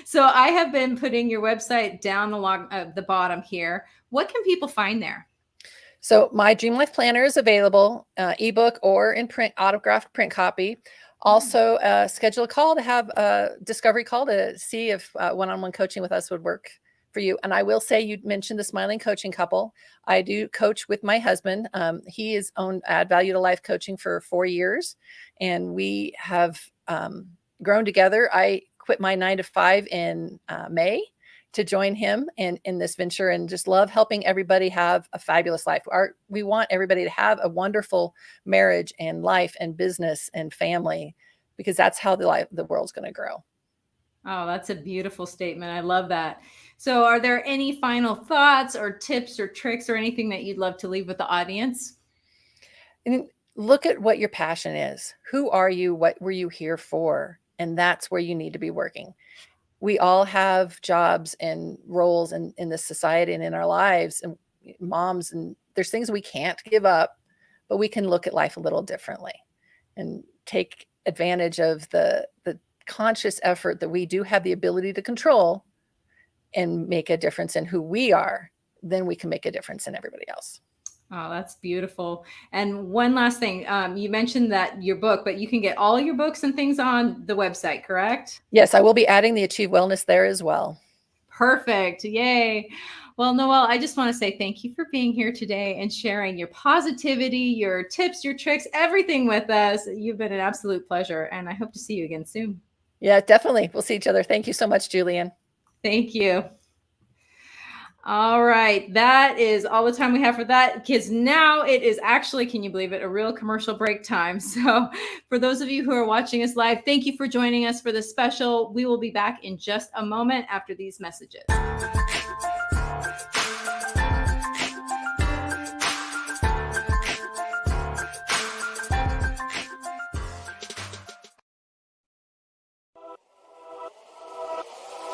So I have been putting your website down along the bottom here. What can people find there? So my Dream Life Planner is available, ebook or in print, autographed print copy. Also, schedule a call to have a discovery call to see if one-on-one coaching with us would work for you. And I will say, you mentioned the Smiling Coaching Couple. I do coach with my husband. He has owned Add Value to Life coaching for 4 years, and we have grown together. I quit my 9-to-5 in May to join him in this venture, and just love helping everybody have a fabulous life. We want everybody to have a wonderful marriage and life and business and family, because that's how the world's going to grow. Oh, that's a beautiful statement. I love that. So are there any final thoughts or tips or tricks or anything that you'd love to leave with the audience? And look at what your passion is. Who are you? What were you here for? And that's where you need to be working. We all have jobs and roles in this society and in our lives, and moms, and there's things we can't give up, but we can look at life a little differently and take advantage of the conscious effort that we do have the ability to control and make a difference in who we are. Then we can make a difference in everybody else. Oh, that's beautiful. And one last thing, you mentioned that your book, but you can get all your books and things on the website, correct? Yes, I will be adding the Achieve Wellness there as well. Perfect. Yay. Well, Noelle, I just want to say thank you for being here today and sharing your positivity, your tips, your tricks, everything with us. You've been an absolute pleasure, and I hope to see you again soon. Yeah, definitely. We'll see each other. Thank you so much, Julian. Thank you. All right. That is all the time we have for that, kids. Now it is actually, can you believe it, a real commercial break time. So for those of you who are watching us live, thank you for joining us for this special. We will be back in just a moment after these messages.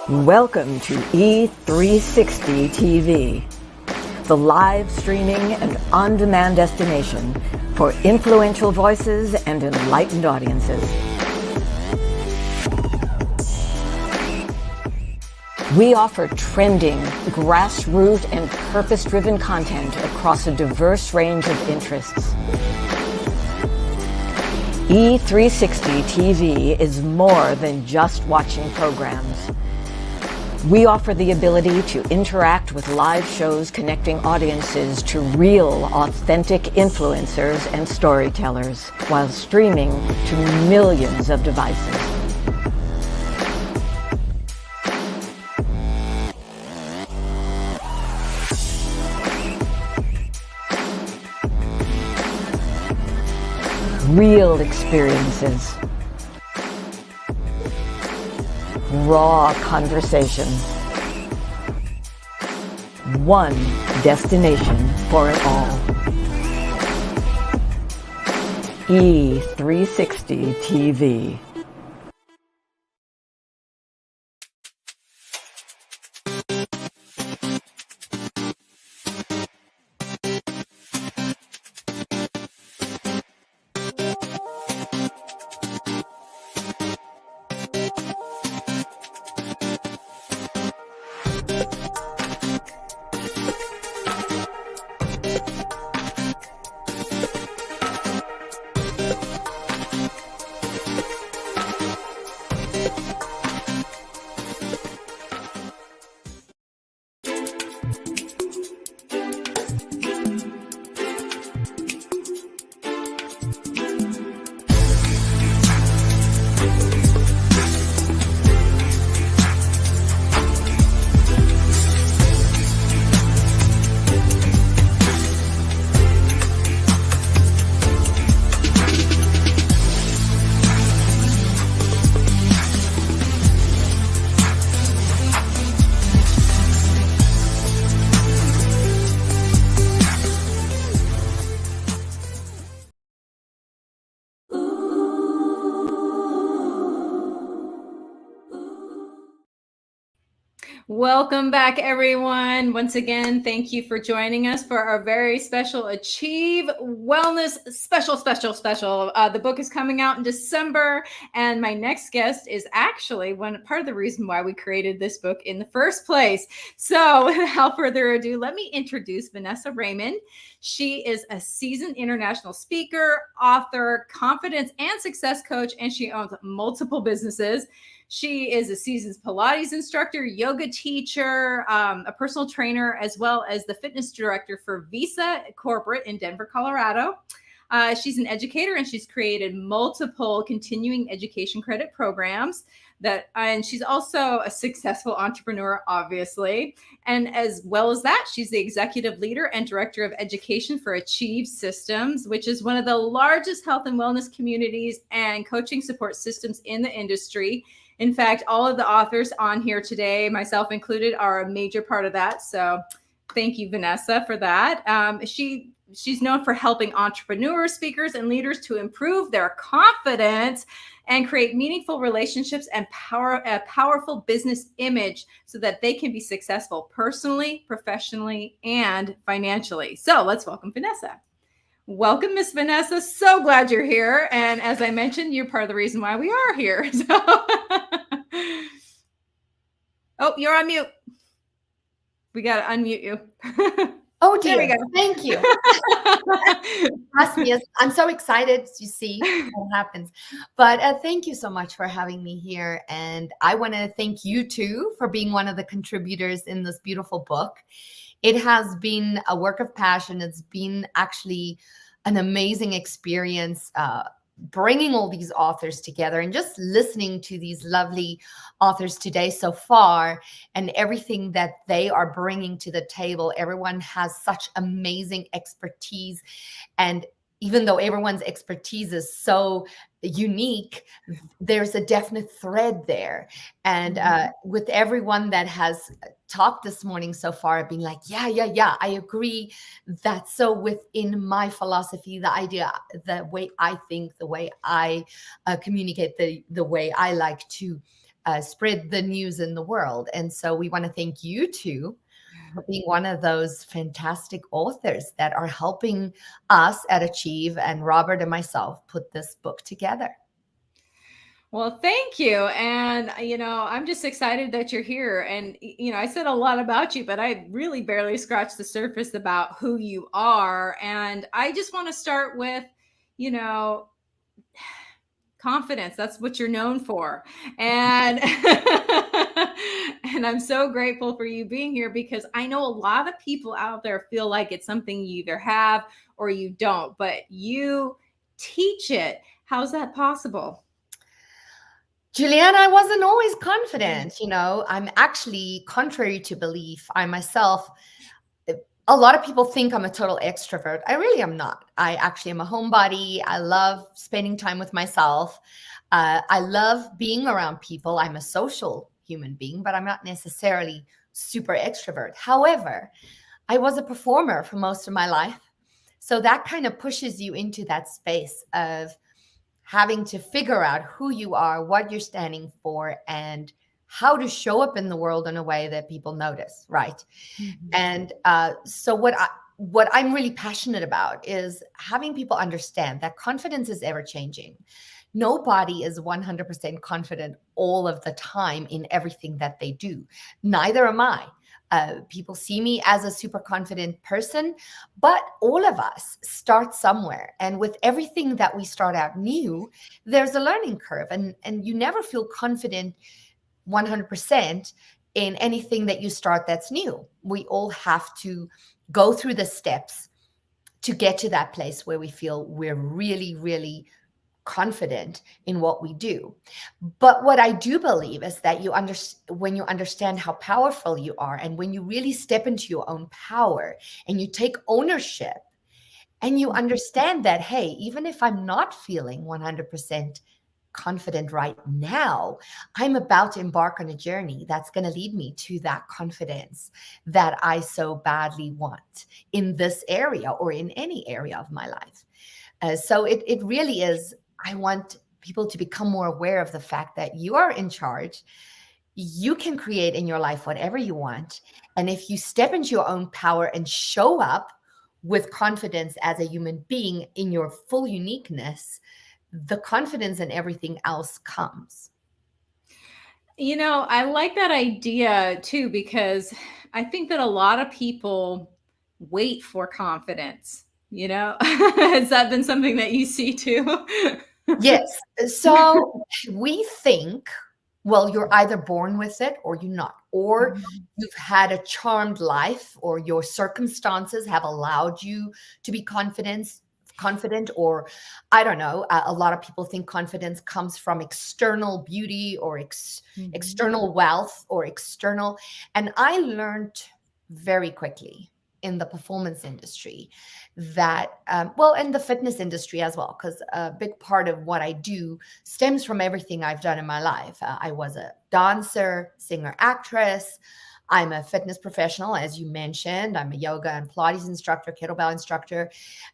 Welcome to E360 TV, the live streaming and on-demand destination for influential voices and enlightened audiences. We offer trending, grassroots, and purpose-driven content across a diverse range of interests. E360 TV is more than just watching programs. We offer the ability to interact with live shows connecting audiences to real, authentic influencers and storytellers while streaming to millions of devices. Real experiences. Raw conversation. One destination for it all. E360 TV. Welcome back, everyone. Once again, thank you for joining us for our very special Achieve Wellness special. The book is coming out in December, and my next guest is actually part of the reason why we created this book in the first place. So without further ado, let me introduce Vanessa Raymond. She is a seasoned international speaker, author, confidence and success coach, and she owns multiple businesses. She is a seasoned Pilates instructor, yoga teacher, a personal trainer, as well as the fitness director for Visa Corporate in Denver, Colorado. She's an educator, and she's created multiple continuing education credit programs and she's also a successful entrepreneur, obviously. And as well as that, she's the executive leader and director of education for Achieve Systems, which is one of the largest health and wellness communities and coaching support systems in the industry. In fact, all of the authors on here today, myself included, are a major part of that. So thank you, Vanessa, for that. She's known for helping entrepreneurs, speakers, and leaders to improve their confidence and create meaningful relationships and a powerful business image so that they can be successful personally, professionally, and financially. So let's welcome Vanessa. Welcome, Miss Vanessa. So glad you're here. And as I mentioned, you're part of the reason why we are here. So oh, you're on mute. We got to unmute you. Oh dear. There we go. Thank you. Trust me, I'm so excited to see what happens. But thank you so much for having me here. And I want to thank you too for being one of the contributors in this beautiful book. It has been a work of passion. It's been actually an amazing experience bringing all these authors together and just listening to these lovely authors today so far and everything that they are bringing to the table. Everyone has such amazing expertise. And even though everyone's expertise is so unique, there's a definite thread there. And with everyone that has talked this morning so far, being like, yeah, I agree. That's so within my philosophy, the idea, the way I think, the way I communicate, the way I like to spread the news in the world. And so we want to thank you too for being one of those fantastic authors that are helping us at Achieve and Robert and myself put this book together. Well, thank you. And, I'm just excited that you're here. And, I said a lot about you, but I really barely scratched the surface about who you are. And I just want to start with, confidence. That's what you're known for. And and I'm so grateful for you being here, because I know a lot of people out there feel like it's something you either have or you don't, but you teach it. How's that possible? Julianne, I wasn't always confident. I'm actually, contrary to belief, I myself, a lot of people think I'm a total extrovert. I really am not. I actually am a homebody. I love spending time with myself. I love being around people. I'm a social human being, but I'm not necessarily super extrovert. However, I was a performer for most of my life. So that kind of pushes you into that space of having to figure out who you are, what you're standing for, and how to show up in the world in a way that people notice, right? Mm-hmm. And so what I'm really passionate about is having people understand that confidence is ever changing. Nobody is 100% confident all of the time in everything that they do. Neither am I. People see me as a super confident person, but all of us start somewhere. And with everything that we start out new, there's a learning curve, and you never feel confident 100% in anything that you start that's new. We all have to go through the steps to get to that place where we feel we're really, really confident in what we do. But what I do believe is that when you understand how powerful you are, and when you really step into your own power and you take ownership and you understand that, hey, even if I'm not feeling 100% confident right now, I'm about to embark on a journey that's going to lead me to that confidence that I so badly want in this area or in any area of my life. So it really is, I want people to become more aware of the fact that you are in charge. you can create in your life whatever you want. And if you step into your own power and show up with confidence as a human being in your full uniqueness, the confidence and everything else comes. I like that idea too, because I think that a lot of people wait for confidence. Has that been something that you see too? Yes. So we think, well, you're either born with it or you're not, or you've had a charmed life, or your circumstances have allowed you to be confident, or I don't know. A lot of people think confidence comes from external beauty or external wealth or external. And I learned very quickly in the performance industry that, in the fitness industry as well, because a big part of what I do stems from everything I've done in my life. I was a dancer, singer, actress. I'm a fitness professional, as you mentioned. I'm a yoga and Pilates instructor, kettlebell instructor.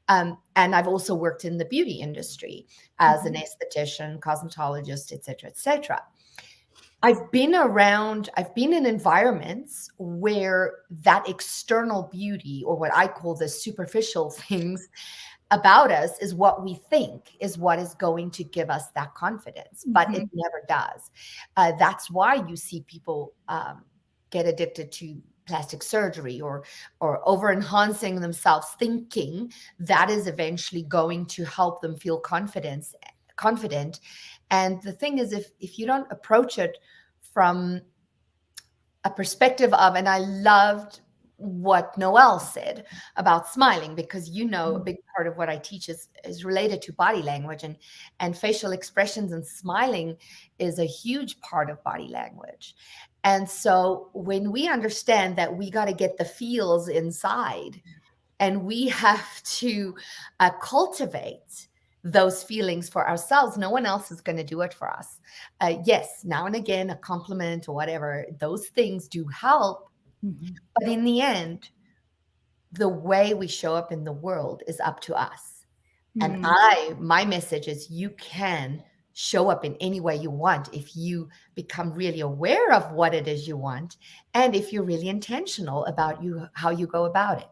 And I've also worked in the beauty industry as an esthetician, cosmetologist, et cetera, et cetera. I've been in environments where that external beauty, or what I call the superficial things about us, is what we think is what is going to give us that confidence, but it never does. That's why you see people get addicted to plastic surgery or over enhancing themselves, thinking that is eventually going to help them feel confident. And the thing is, if you don't approach it from a perspective of, and I loved what Noelle said about smiling, because a big part of what I teach is related to body language, and facial expressions, and smiling is a huge part of body language. And so when we understand that we got to get the feels inside, and we have to cultivate those feelings for ourselves, no one else is going to do it for us. Yes, now and again, a compliment or whatever, those things do help. But in the end, the way we show up in the world is up to us. And my message is, you can show up in any way you want if you become really aware of what it is you want, and if you're really intentional about how you go about it.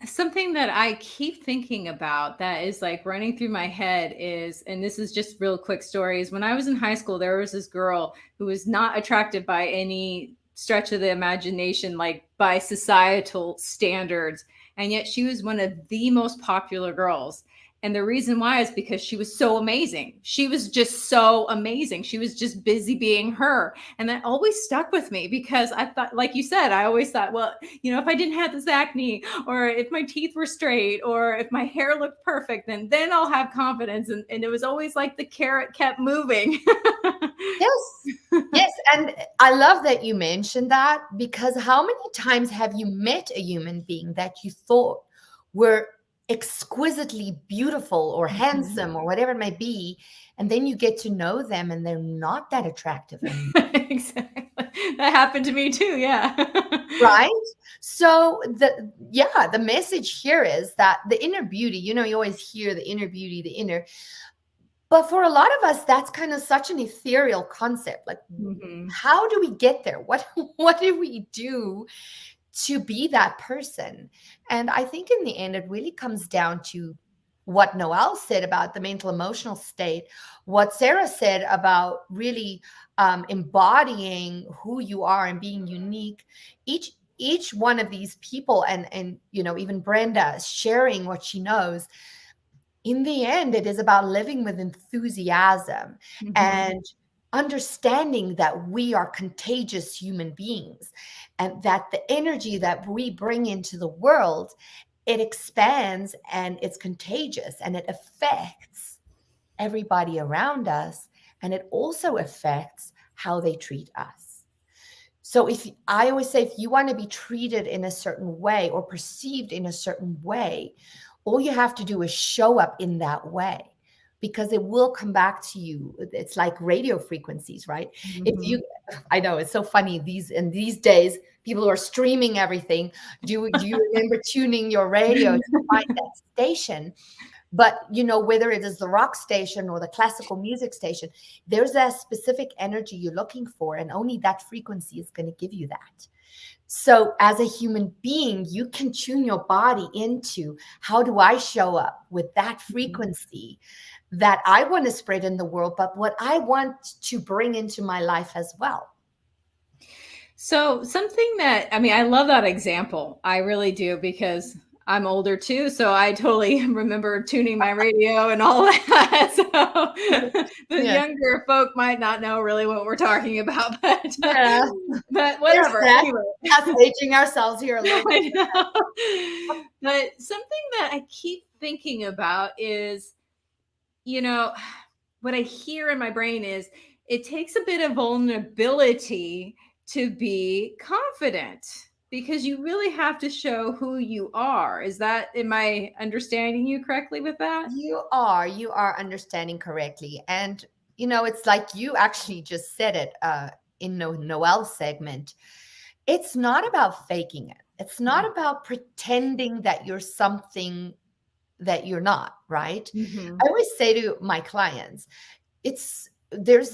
Something that I keep thinking about that is like running through my head is, and this is just real quick stories. When I was in high school, there was this girl who was not attractive by any stretch of the imagination, like by societal standards. And yet she was one of the most popular girls. And the reason why is because she was so amazing. She was just so amazing. She was just busy being her. And that always stuck with me, because I thought, like you said, I always thought, well, if I didn't have this acne, or if my teeth were straight, or if my hair looked perfect, then I'll have confidence. And it was always like the carrot kept moving. Yes. And I love that you mentioned that, because how many times have you met a human being that you thought were exquisitely beautiful or handsome or whatever it may be, and then you get to know them and they're not that attractive anymore? Exactly. That happened to me too. Yeah. Right. So the message here is that the inner beauty, you always hear the inner beauty, but for a lot of us, that's kind of such an ethereal concept. Like, how do we get there? What do we do to be that person? And I think in the end, it really comes down to what Noelle said about the mental emotional state, what Sarah said about really embodying who you are and being unique. Each one of these people, and even Brenda sharing what she knows, in the end, it is about living with enthusiasm and understanding that we are contagious human beings, and that the energy that we bring into the world, it expands and it's contagious, and it affects everybody around us, and it also affects how they treat us. So I always say, if you want to be treated in a certain way or perceived in a certain way, all you have to do is show up in that way, because it will come back to you. It's like radio frequencies, right? I know it's so funny these days, people are streaming everything. Do you remember tuning your radio to find that station? But, whether it is the rock station or the classical music station, there's a specific energy you're looking for, and only that frequency is going to give you that. So as a human being, you can tune your body into, how do I show up with that frequency that I want to spread in the world, but what I want to bring into my life as well. So something that, I love that example. I really do, because I'm older too. So I totally remember tuning my radio and all that. So the younger folk might not know really what we're talking about, but whatever. Anyway. Us aging ourselves here a little bit. But something that I keep thinking about is, what I hear in my brain is, it takes a bit of vulnerability to be confident, because you really have to show who you are. Am I understanding you correctly with that? You are understanding correctly. And, it's like you actually just said it in Noelle's segment. It's not about faking it. It's not about pretending that you're something that you're not, right? Mm-hmm. I always say to my clients, there's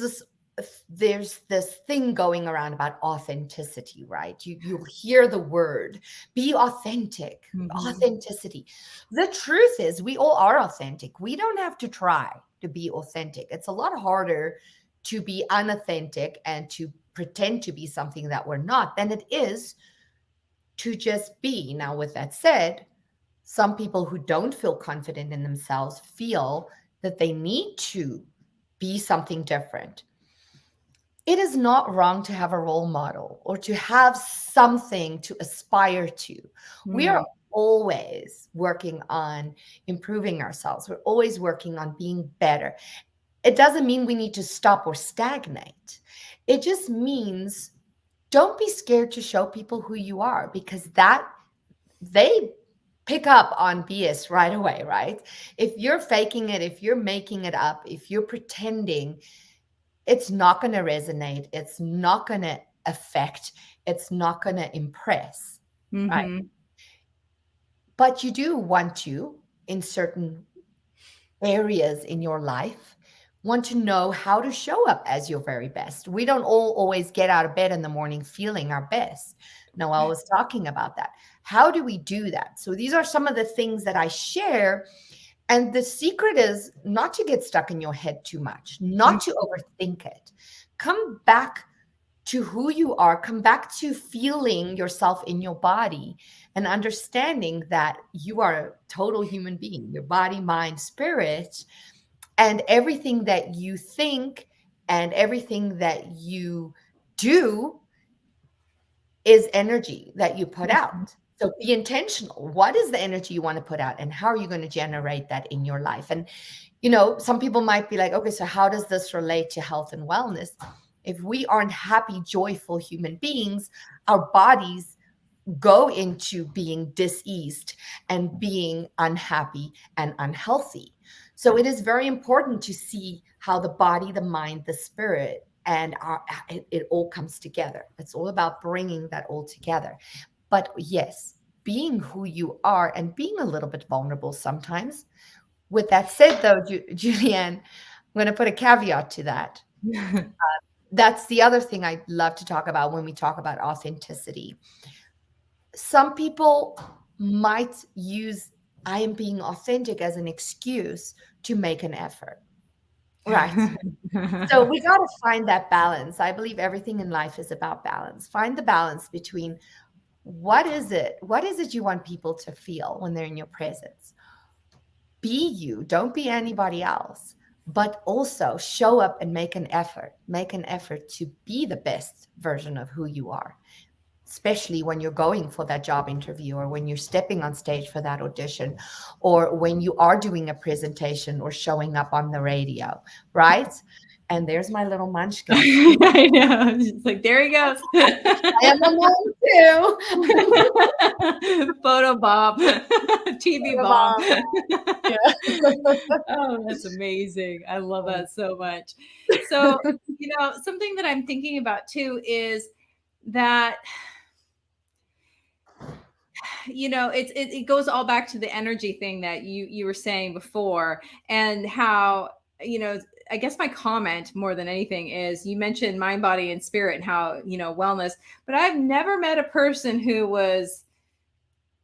this thing going around about authenticity, right? You hear the word, be authentic, authenticity. The truth is, we all are authentic. We don't have to try to be authentic. It's a lot harder to be unauthentic and to pretend to be something that we're not than it is to just be. Now, with that said, some people who don't feel confident in themselves feel that they need to be something different. It is not wrong to have a role model or to have something to aspire to. We are always working on improving ourselves. We're always working on being better. It doesn't mean we need to stop or stagnate. It just means don't be scared to show people who you are, because they pick up on BS right away, right? If you're faking it, if you're making it up, if you're pretending, it's not going to resonate. It's not going to affect. It's not going to impress, right? But you do want to, in certain areas in your life, want to know how to show up as your very best. We don't all always get out of bed in the morning feeling our best. Noelle was talking about that. How do we do that? So these are some of the things that I share. And the secret is not to get stuck in your head too much, not to overthink it. Come back to who you are. Come back to feeling yourself in your body and understanding that you are a total human being, your body, mind, spirit, and everything that you think and everything that you do is energy that you put out. So be intentional. What is the energy you want to put out, and how are you going to generate that in your life? And, some people might be like, okay, so how does this relate to health and wellness? If we aren't happy, joyful human beings, our bodies go into being diseased and being unhappy and unhealthy. So it is very important to see how the body, the mind, the spirit, and it all comes together. It's all about bringing that all together. But yes, being who you are and being a little bit vulnerable sometimes. With that said, though, Julianne, I'm going to put a caveat to that. That's the other thing I love to talk about when we talk about authenticity. Some people might use I am being authentic as an excuse to make an effort. Right. So we got to find that balance. I believe everything in life is about balance. Find the balance between what is it you want people to feel when they're in your presence? Be you, don't be anybody else, but also show up and make an effort to be the best version of who you are, especially when you're going for that job interview, or when you're stepping on stage for that audition, or when you are doing a presentation or showing up on the radio, right? And there's my little munchkin. I know. It's like, there he goes. I am a mom too. Photo bomb. TV Photo bomb. Yeah. Oh, that's amazing. I love that so much. So, something that I'm thinking about too is that it goes all back to the energy thing that you were saying before, and how, I guess my comment more than anything is, you mentioned mind, body, and spirit, and how, wellness, but I've never met a person who was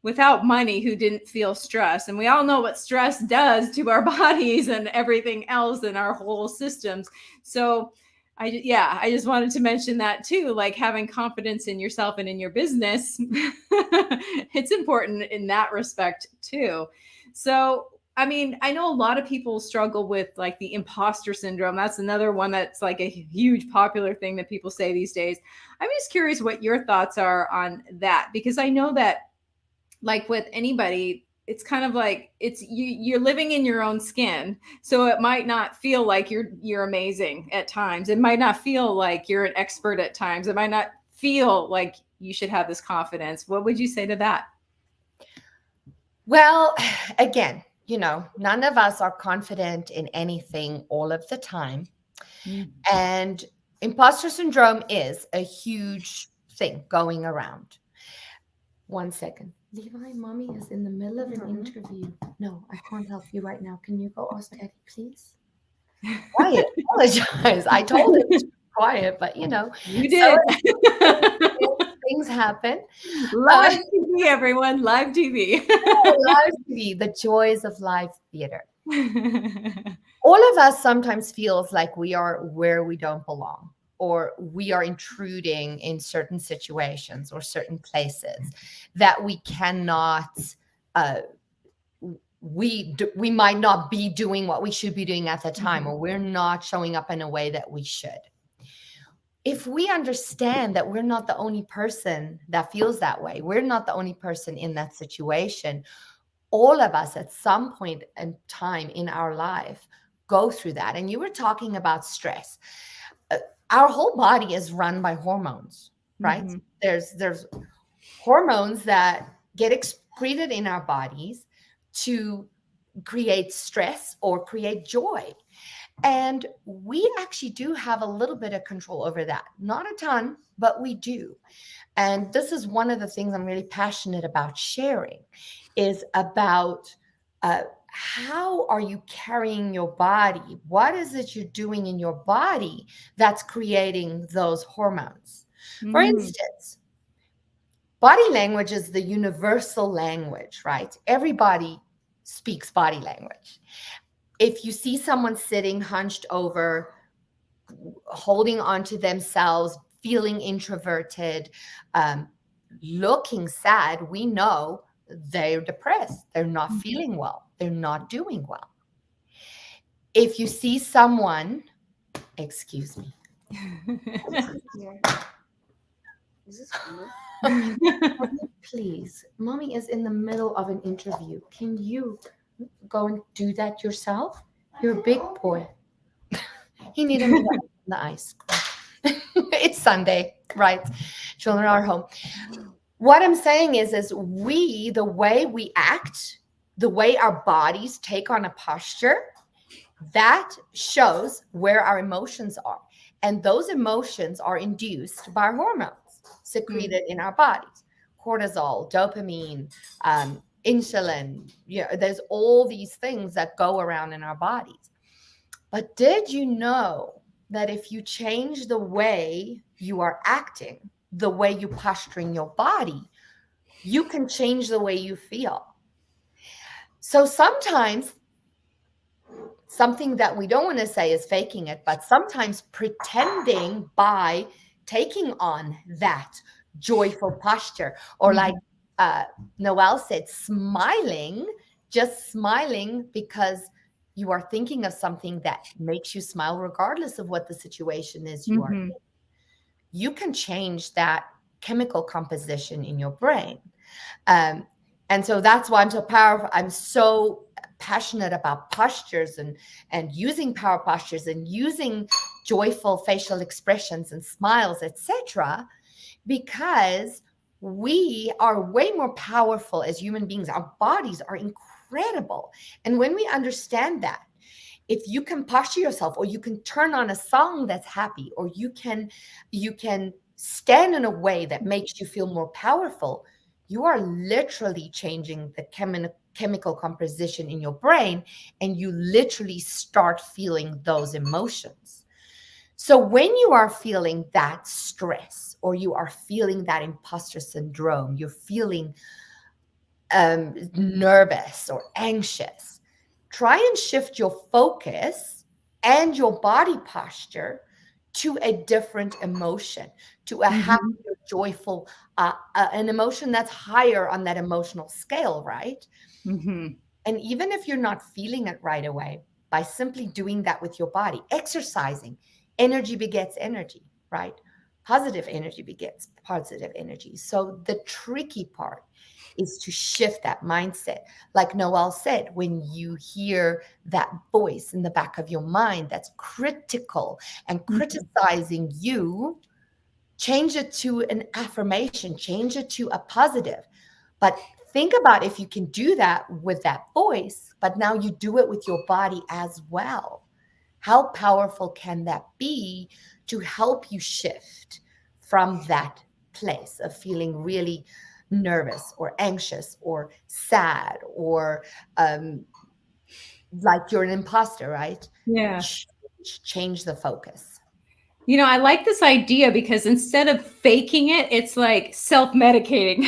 without money who didn't feel stress. And we all know what stress does to our bodies and everything else in our whole systems. So I just wanted to mention that too, like having confidence in yourself and in your business. It's important in that respect too. So, I mean, I know a lot of people struggle with like the imposter syndrome. That's another one that's like a huge popular thing that people say these days. I'm just curious what your thoughts are on that, because I know that, like with anybody, it's kind of like you're living in your own skin. So it might not feel like you're amazing at times. It might not feel like you're an expert at times. It might not feel like you should have this confidence. What would you say to that? Well, again, none of us are confident in anything all of the time. And imposter syndrome is a huge thing going around. 1 second. Levi, mommy is in the middle of an interview. No, I can't help you right now. Can you go ask Daddy, please? Quiet. Apologize. I told him to be quiet, but you did. Things happen. Live TV, everyone. Live TV. Live TV. The joys of live theater. All of us sometimes feels like we are where we don't belong, or we are intruding in certain situations or certain places that we cannot, we might not be doing what we should be doing at the time, or we're not showing up in a way that we should. If we understand that we're not the only person that feels that way, we're not the only person in that situation, all of us at some point in time in our life go through that. And you were talking about stress. Our whole body is run by hormones, right? There's hormones that get excreted in our bodies to create stress or create joy. And we actually do have a little bit of control over that. Not a ton, but we do. And this is one of the things I'm really passionate about sharing, is about how are you carrying your body? What is it you're doing in your body that's creating those hormones? For instance, body language is the universal language, right? Everybody speaks body language. If you see someone sitting hunched over, holding onto themselves, feeling introverted, looking sad, we know they're depressed. They're not feeling well. They're not doing well. If you see someone, excuse me. Is this good? Please, mommy is in the middle of an interview. Can you go and do that yourself? You're a big boy. He needed me on the ice. It's Sunday, right? Children are home. What I'm saying is the way we act, the way our bodies take on a posture, that shows where our emotions are. And those emotions are induced by hormones secreted in our bodies. Cortisol, dopamine, insulin. There's all these things that go around in our bodies. But did you know that if you change the way you are acting, the way you posturing your body, you can change the way you feel? So sometimes something that we don't want to say is faking it, but sometimes pretending by taking on that joyful posture, or like Noelle said, smiling, just smiling because you are thinking of something that makes you smile regardless of what the situation is you are in. You can change that chemical composition in your brain. And so that's why I'm so powerful. I'm so passionate about postures and using power postures and using joyful facial expressions and smiles, etc., because we are way more powerful as human beings. Our bodies are incredible. And when we understand that, if you can posture yourself, or you can turn on a song that's happy, or you can stand in a way that makes you feel more powerful, you are literally changing the chemical composition in your brain, and you literally start feeling those emotions. So when you are feeling that stress, or you are feeling that imposter syndrome, you're feeling nervous or anxious, try and shift your focus and your body posture to a different emotion, to a happier, joyful, an emotion that's higher on that emotional scale, right? And even if you're not feeling it right away, by simply doing that with your body, exercising, energy begets energy, right? Positive energy begets positive energy. So the tricky part is to shift that mindset. Like Noelle said, when you hear that voice in the back of your mind that's critical and criticizing you, change it to an affirmation, change it to a positive. But think about if you can do that with that voice, but now you do it with your body as well. How powerful can that be to help you shift from that place of feeling really nervous or anxious or sad or like you're an imposter, right? Yeah. Change the focus. You know, I like this idea because instead of faking it, it's like self-medicating.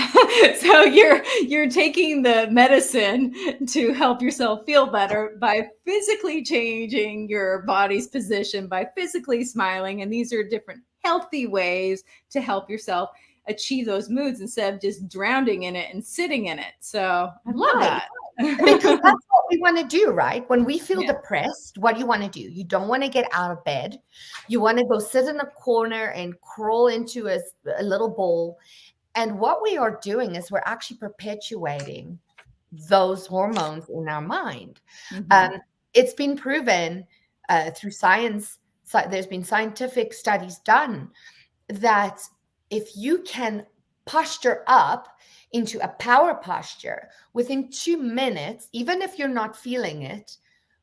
So you're taking the medicine to help yourself feel better by physically changing your body's position, by physically smiling. And these are different healthy ways to help yourself achieve those moods instead of just drowning in it and sitting in it. So I love that. Because that's what we want to do, right? When we feel depressed, what do you want to do? You don't want to get out of bed. You want to go sit in a corner and crawl into a little bowl. And what we are doing is we're actually perpetuating those hormones in our mind. It's been proven through science. There's been scientific studies done that if you can posture up into a power posture within 2 minutes, even if you're not feeling it,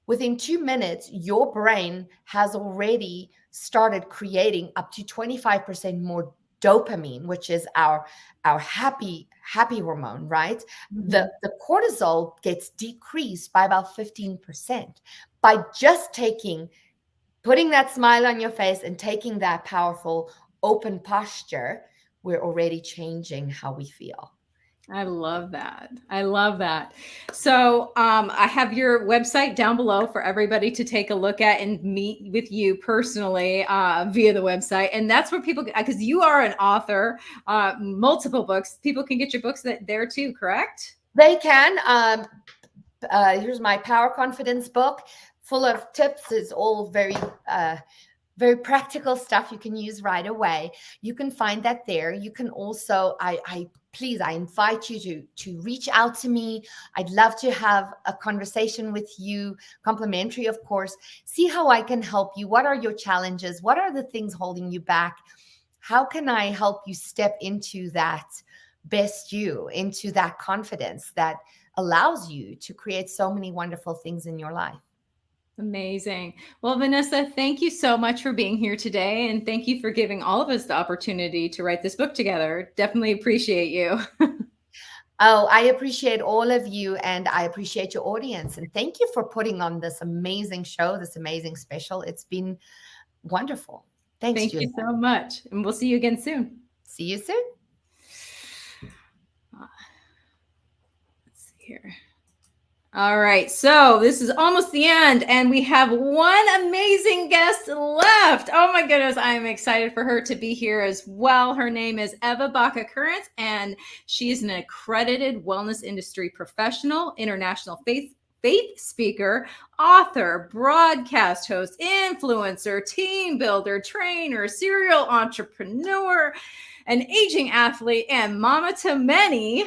within 2 minutes, your brain has already started creating up to 25% more dopamine, which is our happy hormone, right? The cortisol gets decreased by about 15% by just putting that smile on your face and taking that powerful open posture. We're already changing how we feel. I love that. I love that. So I have your website down below for everybody to take a look at and meet with you personally via the website. And that's where people, because you are an author, multiple books, people can get your books there too, correct? They can. Here's my Power Confidence book, full of tips. It's all very practical stuff you can use right away. You can find that there. You can also, I invite you to reach out to me. I'd love to have a conversation with you, complimentary, of course. See how I can help you. What are your challenges? What are the things holding you back? How can I help you step into that best you, into that confidence that allows you to create so many wonderful things in your life? Amazing. Well, Vanessa, thank you so much for being here today. And thank you for giving all of us the opportunity to write this book together. Definitely appreciate you. Oh, I appreciate all of you, and I appreciate your audience. And thank you for putting on this amazing show, this amazing special. It's been wonderful. Thank you so much. And we'll see you again soon. See you soon. Let's see here. All right, so this is almost the end, and we have one amazing guest left. Oh my goodness, I'm excited for her to be here as well. Her name is Eava Baca Currence, and she is an accredited wellness industry professional, international faith speaker, author, broadcast host, influencer, team builder, trainer, serial entrepreneur, an aging athlete, and mama to many.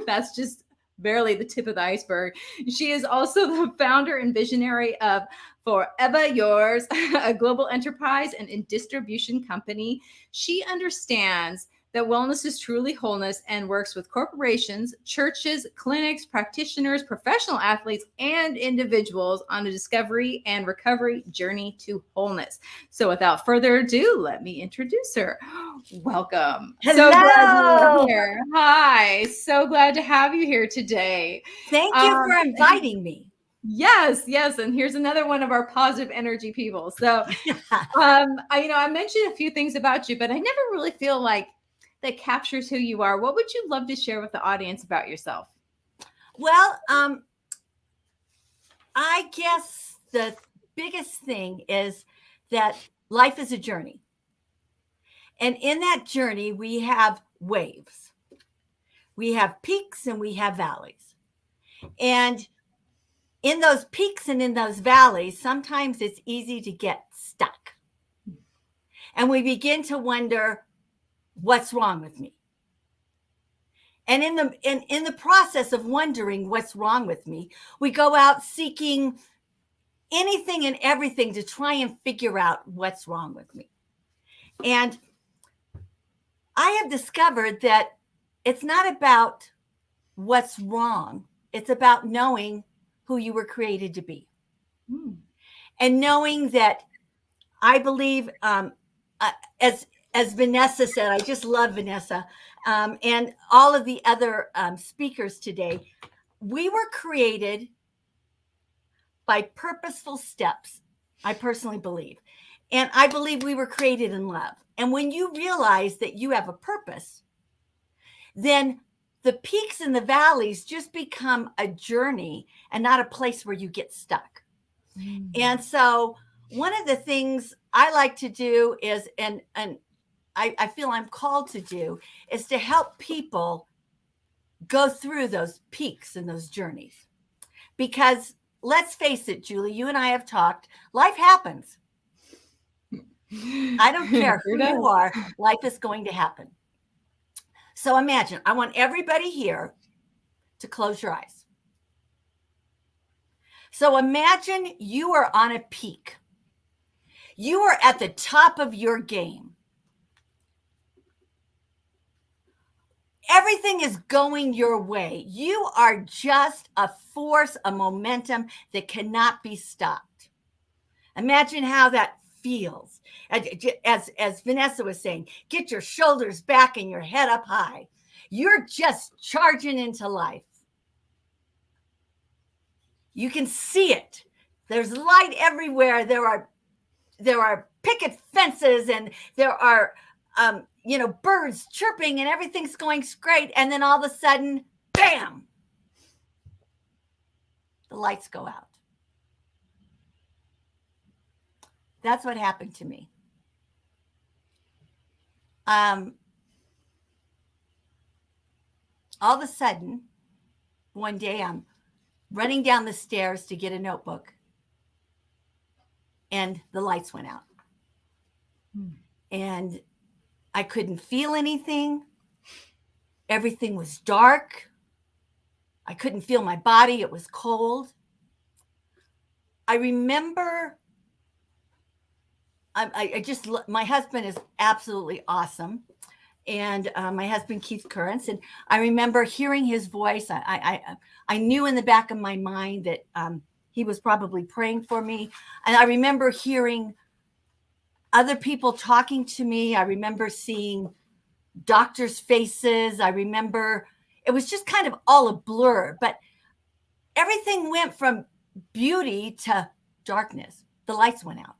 That's just barely the tip of the iceberg. She is also the founder and visionary of Forever Yours, a global enterprise and distribution company. She understands that wellness is truly wholeness and works with corporations, churches, clinics, practitioners, professional athletes, and individuals on a discovery and recovery journey to wholeness. So without further ado, let me introduce her. Welcome. Hello. Hello. there. Hi. So glad to have you here today. Thank you for inviting me. Yes, yes. And here's another one of our positive energy people. So, I mentioned a few things about you, but I never really feel like that captures who you are. What would you love to share with the audience about yourself? Well, I guess the biggest thing is that life is a journey. And in that journey, we have waves. We have peaks and we have valleys. And in those peaks and in those valleys, sometimes it's easy to get stuck. And we begin to wonder, what's wrong with me? And in the process of wondering what's wrong with me, we go out seeking anything and everything to try and figure out what's wrong with me. And I have discovered that it's not about what's wrong. It's about knowing who you were created to be. And knowing that I believe, as Vanessa said, I just love Vanessa, and all of the other speakers today, we were created by purposeful steps, I personally believe. And I believe we were created in love. And when you realize that you have a purpose, then the peaks and the valleys just become a journey and not a place where you get stuck. And so one of the things I like to do is, and I feel I'm called to do, is to help people go through those peaks and those journeys. Because let's face it, Julie, you and I have talked, life happens. I don't care who you are, life is going to happen. So imagine, I want everybody here to close your eyes. So imagine you are on a peak. You are at the top of your game. Everything is going your way. You are just a force, a momentum that cannot be stopped. Imagine how that feels. As Vanessa was saying, get your shoulders back and your head up high. You're just charging into life. You can see it. There's light everywhere. There are picket fences and there are birds chirping and everything's going great. And then all of a sudden, bam, the lights go out. That's what happened to me. All of a sudden, one day I'm running down the stairs to get a notebook and the lights went out. And I couldn't feel anything. Everything was dark. I couldn't feel my body. It was cold. I remember my husband is absolutely awesome. And my husband, Keith Currence. And I remember hearing his voice. I knew in the back of my mind that he was probably praying for me. And I remember hearing other people talking to me. I remember seeing doctors' faces. I remember it was just kind of all a blur, but everything went from beauty to darkness. The lights went out.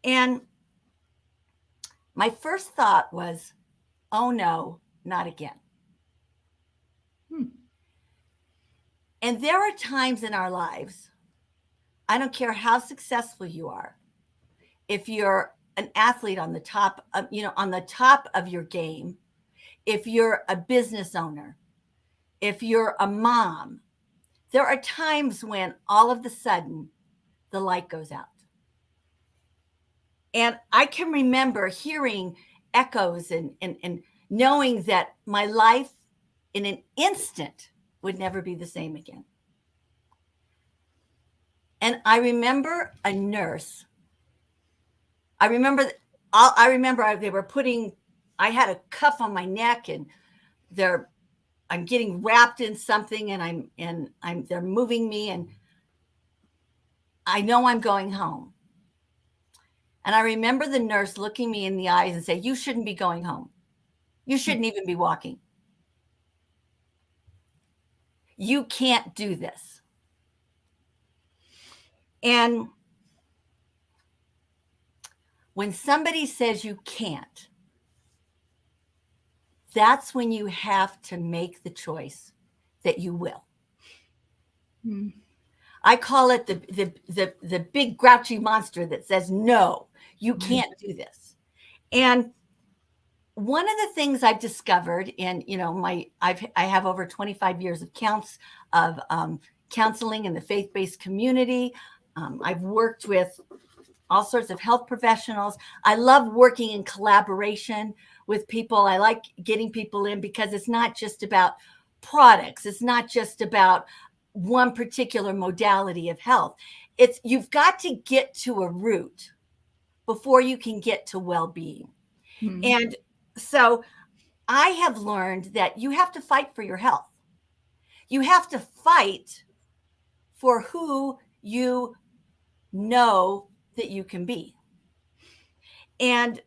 And my first thought was, oh no, not again. And there are times in our lives, I don't care how successful you are, if you're an athlete on the top of your game, if you're a business owner, if you're a mom, there are times when all of a sudden the light goes out. And I can remember hearing echoes and knowing that my life in an instant would never be the same again. And I remember a nurse. I remember they were I had a cuff on my neck and I'm getting wrapped in something and they're moving me and I know I'm going home. And I remember the nurse looking me in the eyes and say, you shouldn't be going home. You shouldn't even be walking. You can't do this. And when somebody says you can't, that's when you have to make the choice that you will. I call it the big grouchy monster that says, no, you can't do this. And one of the things I've discovered in, I have over 25 years of counseling in the faith-based community. I've worked with all sorts of health professionals. I love working in collaboration with people. I like getting people in because it's not just about products. It's not just about one particular modality of health. You've got to get to a root before you can get to well-being. And so I have learned that you have to fight for your health. You have to fight for who you know that you can be. And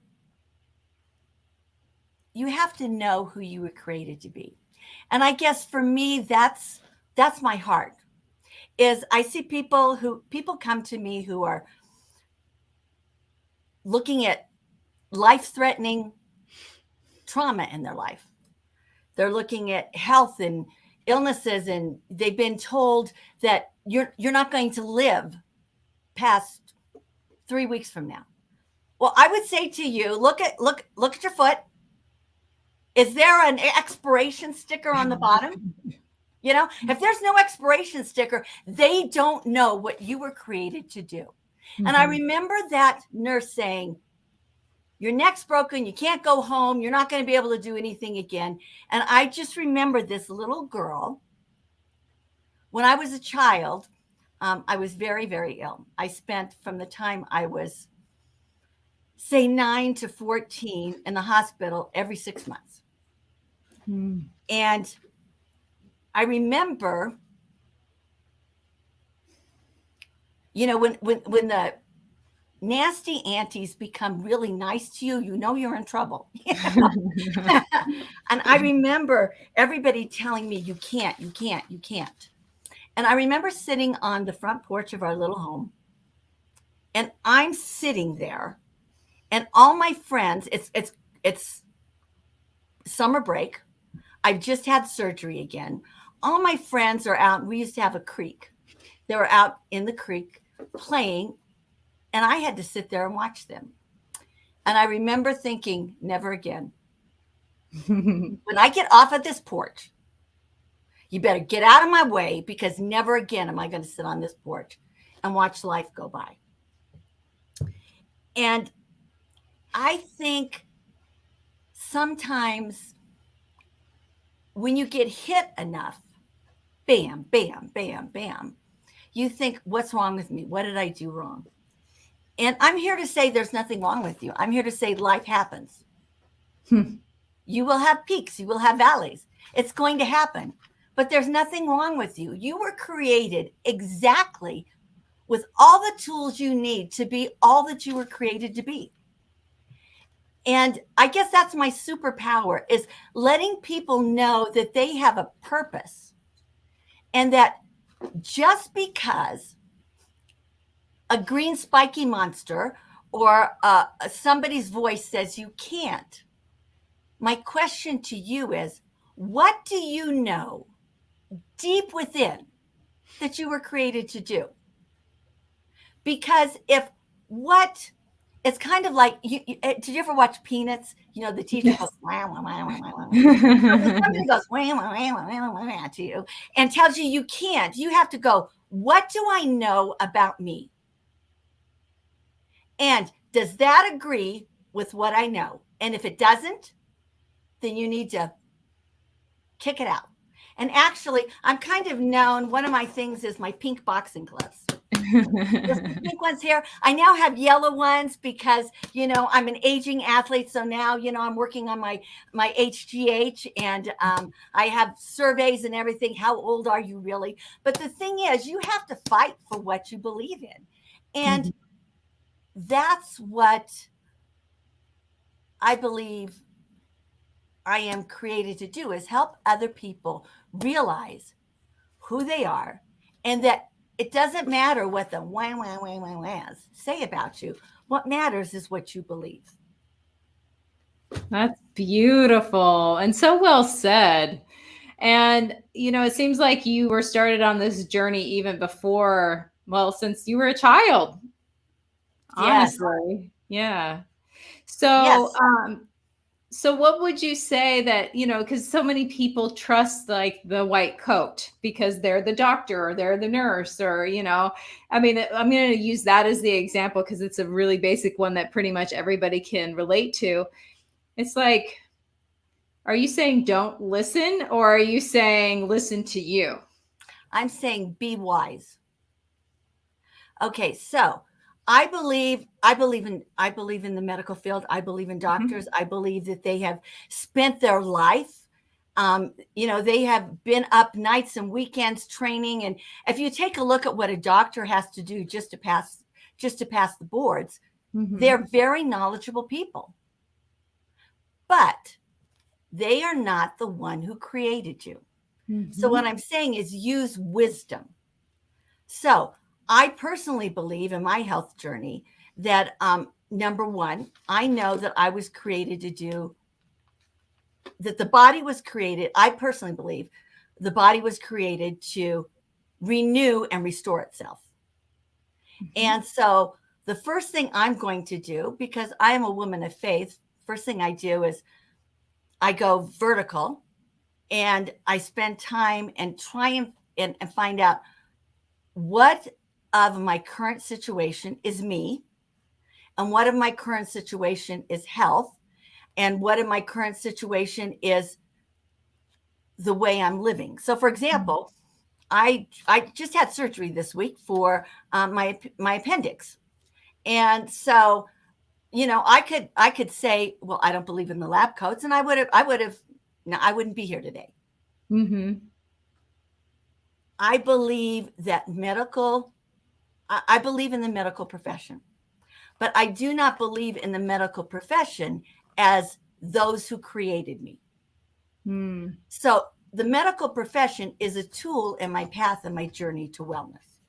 you have to know who you were created to be. And I guess for me, that's my heart. Is I see people come to me who are looking at life-threatening trauma in their life. They're looking at health and illnesses, and they've been told that you're not going to live past 3 weeks from now. Well, I would say to you, look at your foot. Is there an expiration sticker on the bottom? If there's no expiration sticker, they don't know what you were created to do. And I remember that nurse saying, your neck's broken, you can't go home, you're not going to be able to do anything again. And I just remember this little girl. When I was a child, I was very, very ill. I spent from the time I was, say, 9 to 14 in the hospital every 6 months. And I remember, when the nasty aunties become really nice to you, you're in trouble. And I remember everybody telling me, you can't. And I remember sitting on the front porch of our little home, and I'm sitting there, and all my friends, it's summer break. I've just had surgery again. All my friends are out. We used to have a creek. They were out in the creek playing, and I had to sit there and watch them. And I remember thinking, never again. When I get off of this porch, you better get out of my way, because never again am I going to sit on this porch and watch life go by. And I think sometimes when you get hit enough, bam, bam, bam, bam, you think, what's wrong with me? What did I do wrong? And I'm here to say there's nothing wrong with you. I'm here to say life happens. You will have peaks. You will have valleys. It's going to happen. But there's nothing wrong with you. You were created exactly with all the tools you need to be all that you were created to be. And I guess that's my superpower, is letting people know that they have a purpose, and that just because a green spiky monster or somebody's voice says you can't, my question to you is, what do you know deep within that you were created to do? Because it's kind of like, did you ever watch Peanuts? The teacher goes, wah, wah, wah, wah, wah, wah. Somebody goes, wah, wah, wah, wah, wah, wah, to you and tells you you can't. You have to go, what do I know about me? And does that agree with what I know? And if it doesn't, then you need to kick it out. And actually, I'm kind of known, one of my things is my pink boxing gloves. The pink ones here. I now have yellow ones because, I'm an aging athlete. So now, I'm working on my HGH, and I have surveys and everything. How old are you really? But the thing is, you have to fight for what you believe in. And that's what I believe I am created to do is help other people realize who they are, and that it doesn't matter what the whans say about you. What matters is what you believe. That's beautiful and so well said. And, it seems like you were started on this journey even before, well, since you were a child, Yes. honestly. Yeah. So, Yes. so what would you say that, because so many people trust like the white coat because they're the doctor or they're the nurse or, I mean, I'm going to use that as the example because it's a really basic one that pretty much everybody can relate to. It's like, are you saying don't listen or are you saying listen to you? I'm saying be wise. Okay, so I believe in the medical field. I believe in doctors. Mm-hmm. I believe that they have spent their life. They have been up nights and weekends training. And if you take a look at what a doctor has to do just to pass the boards, Mm-hmm. they're very knowledgeable people. But they are not the one who created you. Mm-hmm. So what I'm saying is use wisdom. So I personally believe in my health journey that number one, I know that I was created to do, that the body was created. I personally believe the body was created to renew and restore itself. Mm-hmm. And so the first thing I'm going to do, because I am a woman of faith, first thing I do is I go vertical and I spend time and try and find out what of my current situation is me, and what of my current situation is health, and what of my current situation is the way I'm living. So, for example, I just had surgery this week for my appendix, and so I could say, well, I don't believe in the lab coats, and I wouldn't be here today. Mm-hmm. I believe that I believe in the medical profession, but I do not believe in the medical profession as those who created me. Mm. So the medical profession is a tool in my path and my journey to wellness.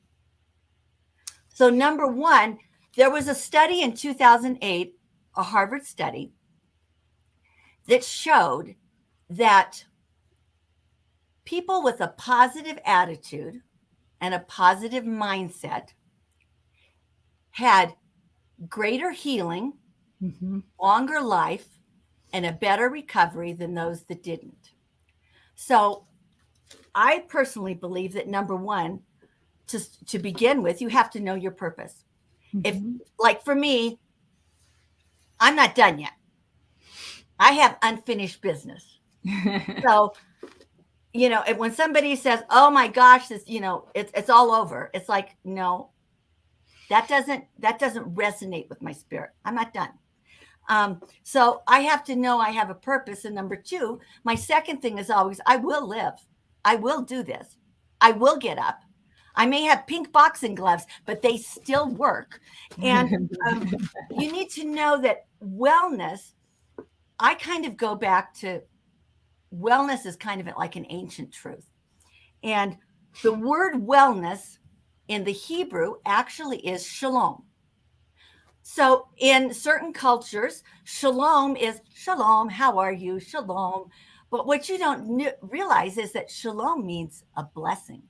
So number one, there was a study in 2008, a Harvard study, that showed that people with a positive attitude and a positive mindset had greater healing, Mm-hmm. longer life, and a better recovery than those that didn't. So I personally believe that number one, to begin with, you have to know your purpose. Mm-hmm. If, like for me, I'm not done yet. I have unfinished business. So, when somebody says, "Oh my gosh, this, it's all over," it's like, no, that doesn't resonate with my spirit. I'm not done. So I have to know I have a purpose. And number two, my second thing is always, I will live. I will do this. I will get up. I may have pink boxing gloves, but they still work. And you need to know that wellness, I kind of go back to wellness is kind of like an ancient truth. And the word wellness in the Hebrew actually is shalom. So in certain cultures, shalom is shalom, how are you? Shalom. But what you don't realize is that shalom means a blessing.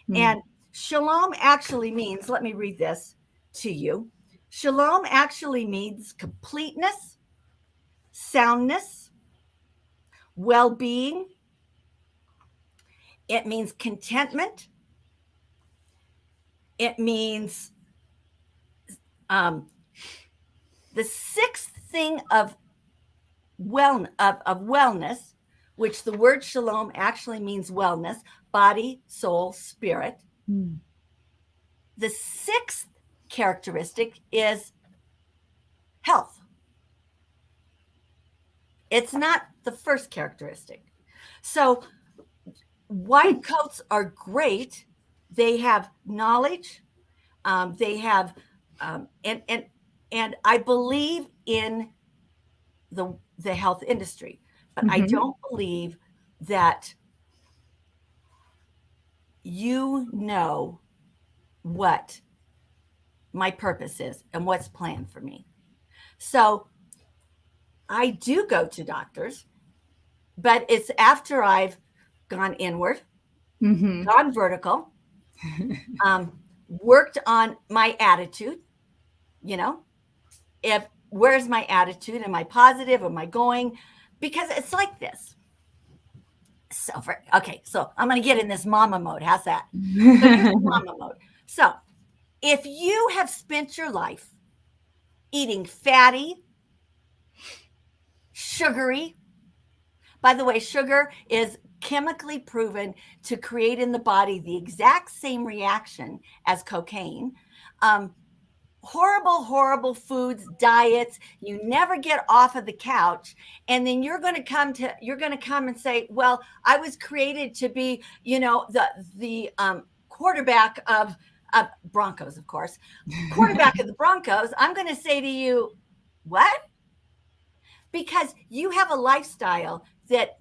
Mm. And shalom actually means, let me read this to you. Shalom actually means completeness, soundness, well-being. It means contentment. It means the sixth thing of wellness, which the word shalom actually means wellness, body, soul, spirit. Mm. The sixth characteristic is health. It's not the first characteristic. So white coats are great. They have knowledge. They have, and I believe in the health industry, but I don't believe that you know what my purpose is and what's planned for me. So I do go to doctors, but it's after I've gone inward, gone vertical, worked on my attitude. Where's my attitude? Am I positive? Am I going? Because it's like this. So I'm going to get in this mama mode. How's that? So here's mama mode. So if you have spent your life eating fatty, sugary, by the way, sugar is chemically proven to create in the body the exact same reaction as cocaine. Horrible foods, diets. You never get off of the couch, and then you're going to come and say, "Well, I was created to be, the quarterback of Broncos, of course, quarterback of the Broncos." I'm going to say to you, "What?" Because you have a lifestyle that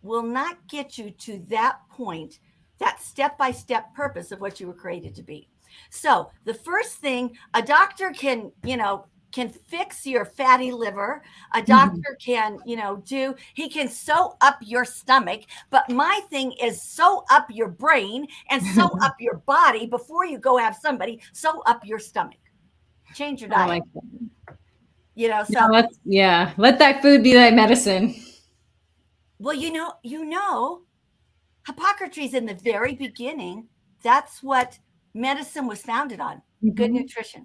will not get you to that point, that step-by-step purpose of what you were created to be. So the first thing, a doctor can fix your fatty liver. A doctor can, he can sew up your stomach. But my thing is sew up your brain and sew up your body before you go have somebody sew up your stomach. Change your diet. Let that food be thy medicine. Well, Hippocrates in the very beginning, that's what medicine was founded on, good nutrition.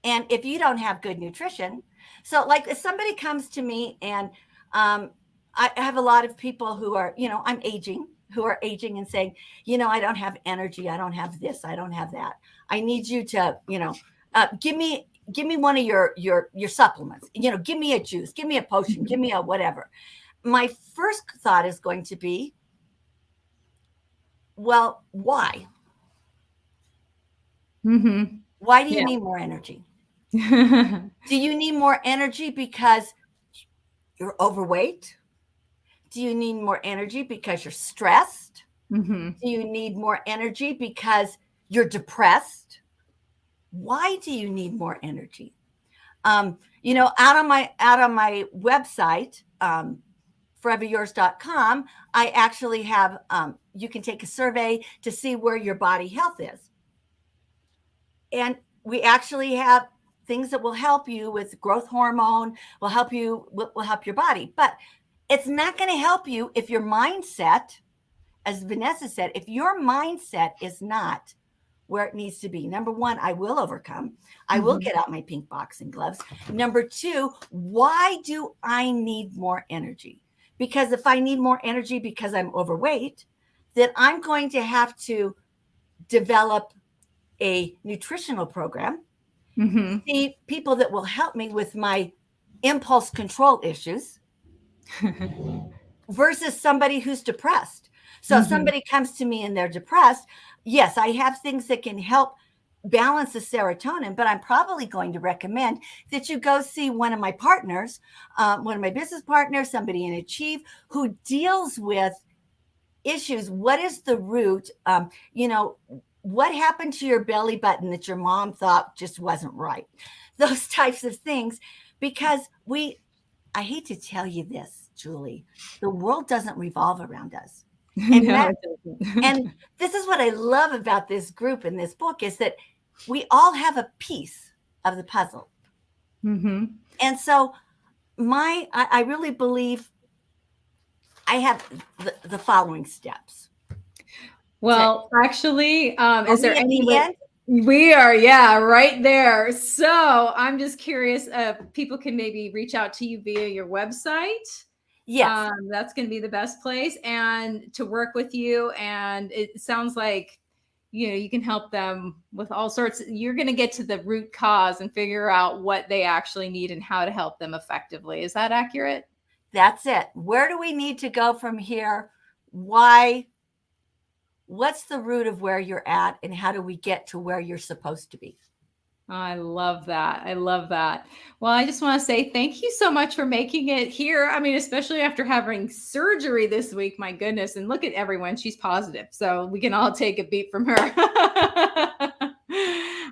And if you don't have good nutrition, so like if somebody comes to me and I have a lot of people who are, I'm aging, who are aging and saying, I don't have energy. I don't have this. I don't have that. I need you to, give me one of your supplements, give me a juice, give me a potion, give me a whatever. My first thought is going to be, well, why? Why do you need more energy? Do you need more energy because you're overweight? Do you need more energy because you're stressed? Do you need more energy because you're depressed? Why do you need more energy? Out on my website, foreveryours.com, I actually have, you can take a survey to see where your body health is. And we actually have things that will help you with growth hormone, will help your body. But it's not going to help you if your mindset, as Vanessa said, if your mindset is not where it needs to be. Number one, I will overcome. I will get out my pink boxing gloves. Number two, why do I need more energy? Because if I need more energy because I'm overweight, then I'm going to have to develop a nutritional program, see people that will help me with my impulse control issues versus somebody who's depressed. So if somebody comes to me and they're depressed, yes, I have things that can help balance the serotonin, but I'm probably going to recommend that you go see one of my partners, one of my business partners, somebody in Achieve who deals with issues. What is the root? What happened to your belly button that your mom thought just wasn't right? Those types of things, because I hate to tell you this, Julie, the world doesn't revolve around us. And this is what I love about this group and this book is that we all have a piece of the puzzle. And so I really believe I have the following steps. Well, actually, is there any way? We are, right there. So I'm just curious if people can maybe reach out to you via your website. Yes. That's going to be the best place and to work with you. And it sounds like, you can help them with all sorts. You're going to get to the root cause and figure out what they actually need and how to help them effectively. Is that accurate? That's it. Where do we need to go from here? Why? What's the root of where you're at and how do we get to where you're supposed to be? I love that. I love that. Well, I just want to say thank you so much for making it here. I mean, especially after having surgery this week, my goodness. And look at everyone. She's positive. So we can all take a beat from her.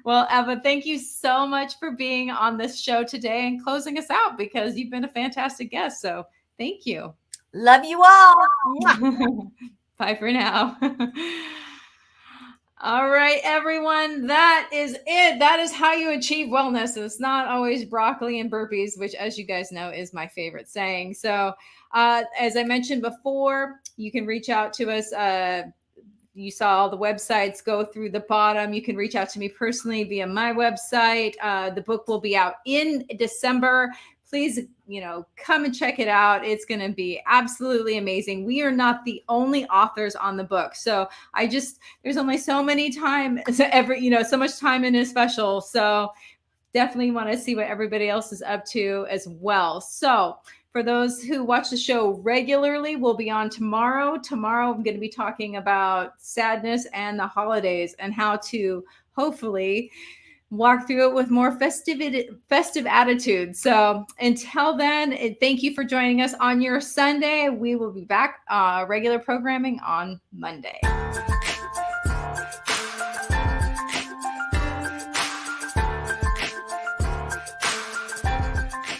Well, Eava, thank you so much for being on this show today and closing us out, because you've been a fantastic guest. So thank you. Love you all. Bye for now. All right, everyone, that is it. That is how you achieve wellness. It's not always broccoli and burpees, which, as you guys know, is my favorite saying. So as I mentioned before, you can reach out to us. You saw all the websites go through the bottom. You can reach out to me personally via my website. The book will be out in December. Please, come and check it out. It's going to be absolutely amazing. We are not the only authors on the book. So there's only so many time, so much time in a special. So definitely want to see what everybody else is up to as well. So for those who watch the show regularly, we'll be on tomorrow. Tomorrow, I'm going to be talking about sadness and the holidays and how to hopefully walk through it with more festive attitude. So until then, thank you for joining us on your Sunday. We will be back regular programming on Monday.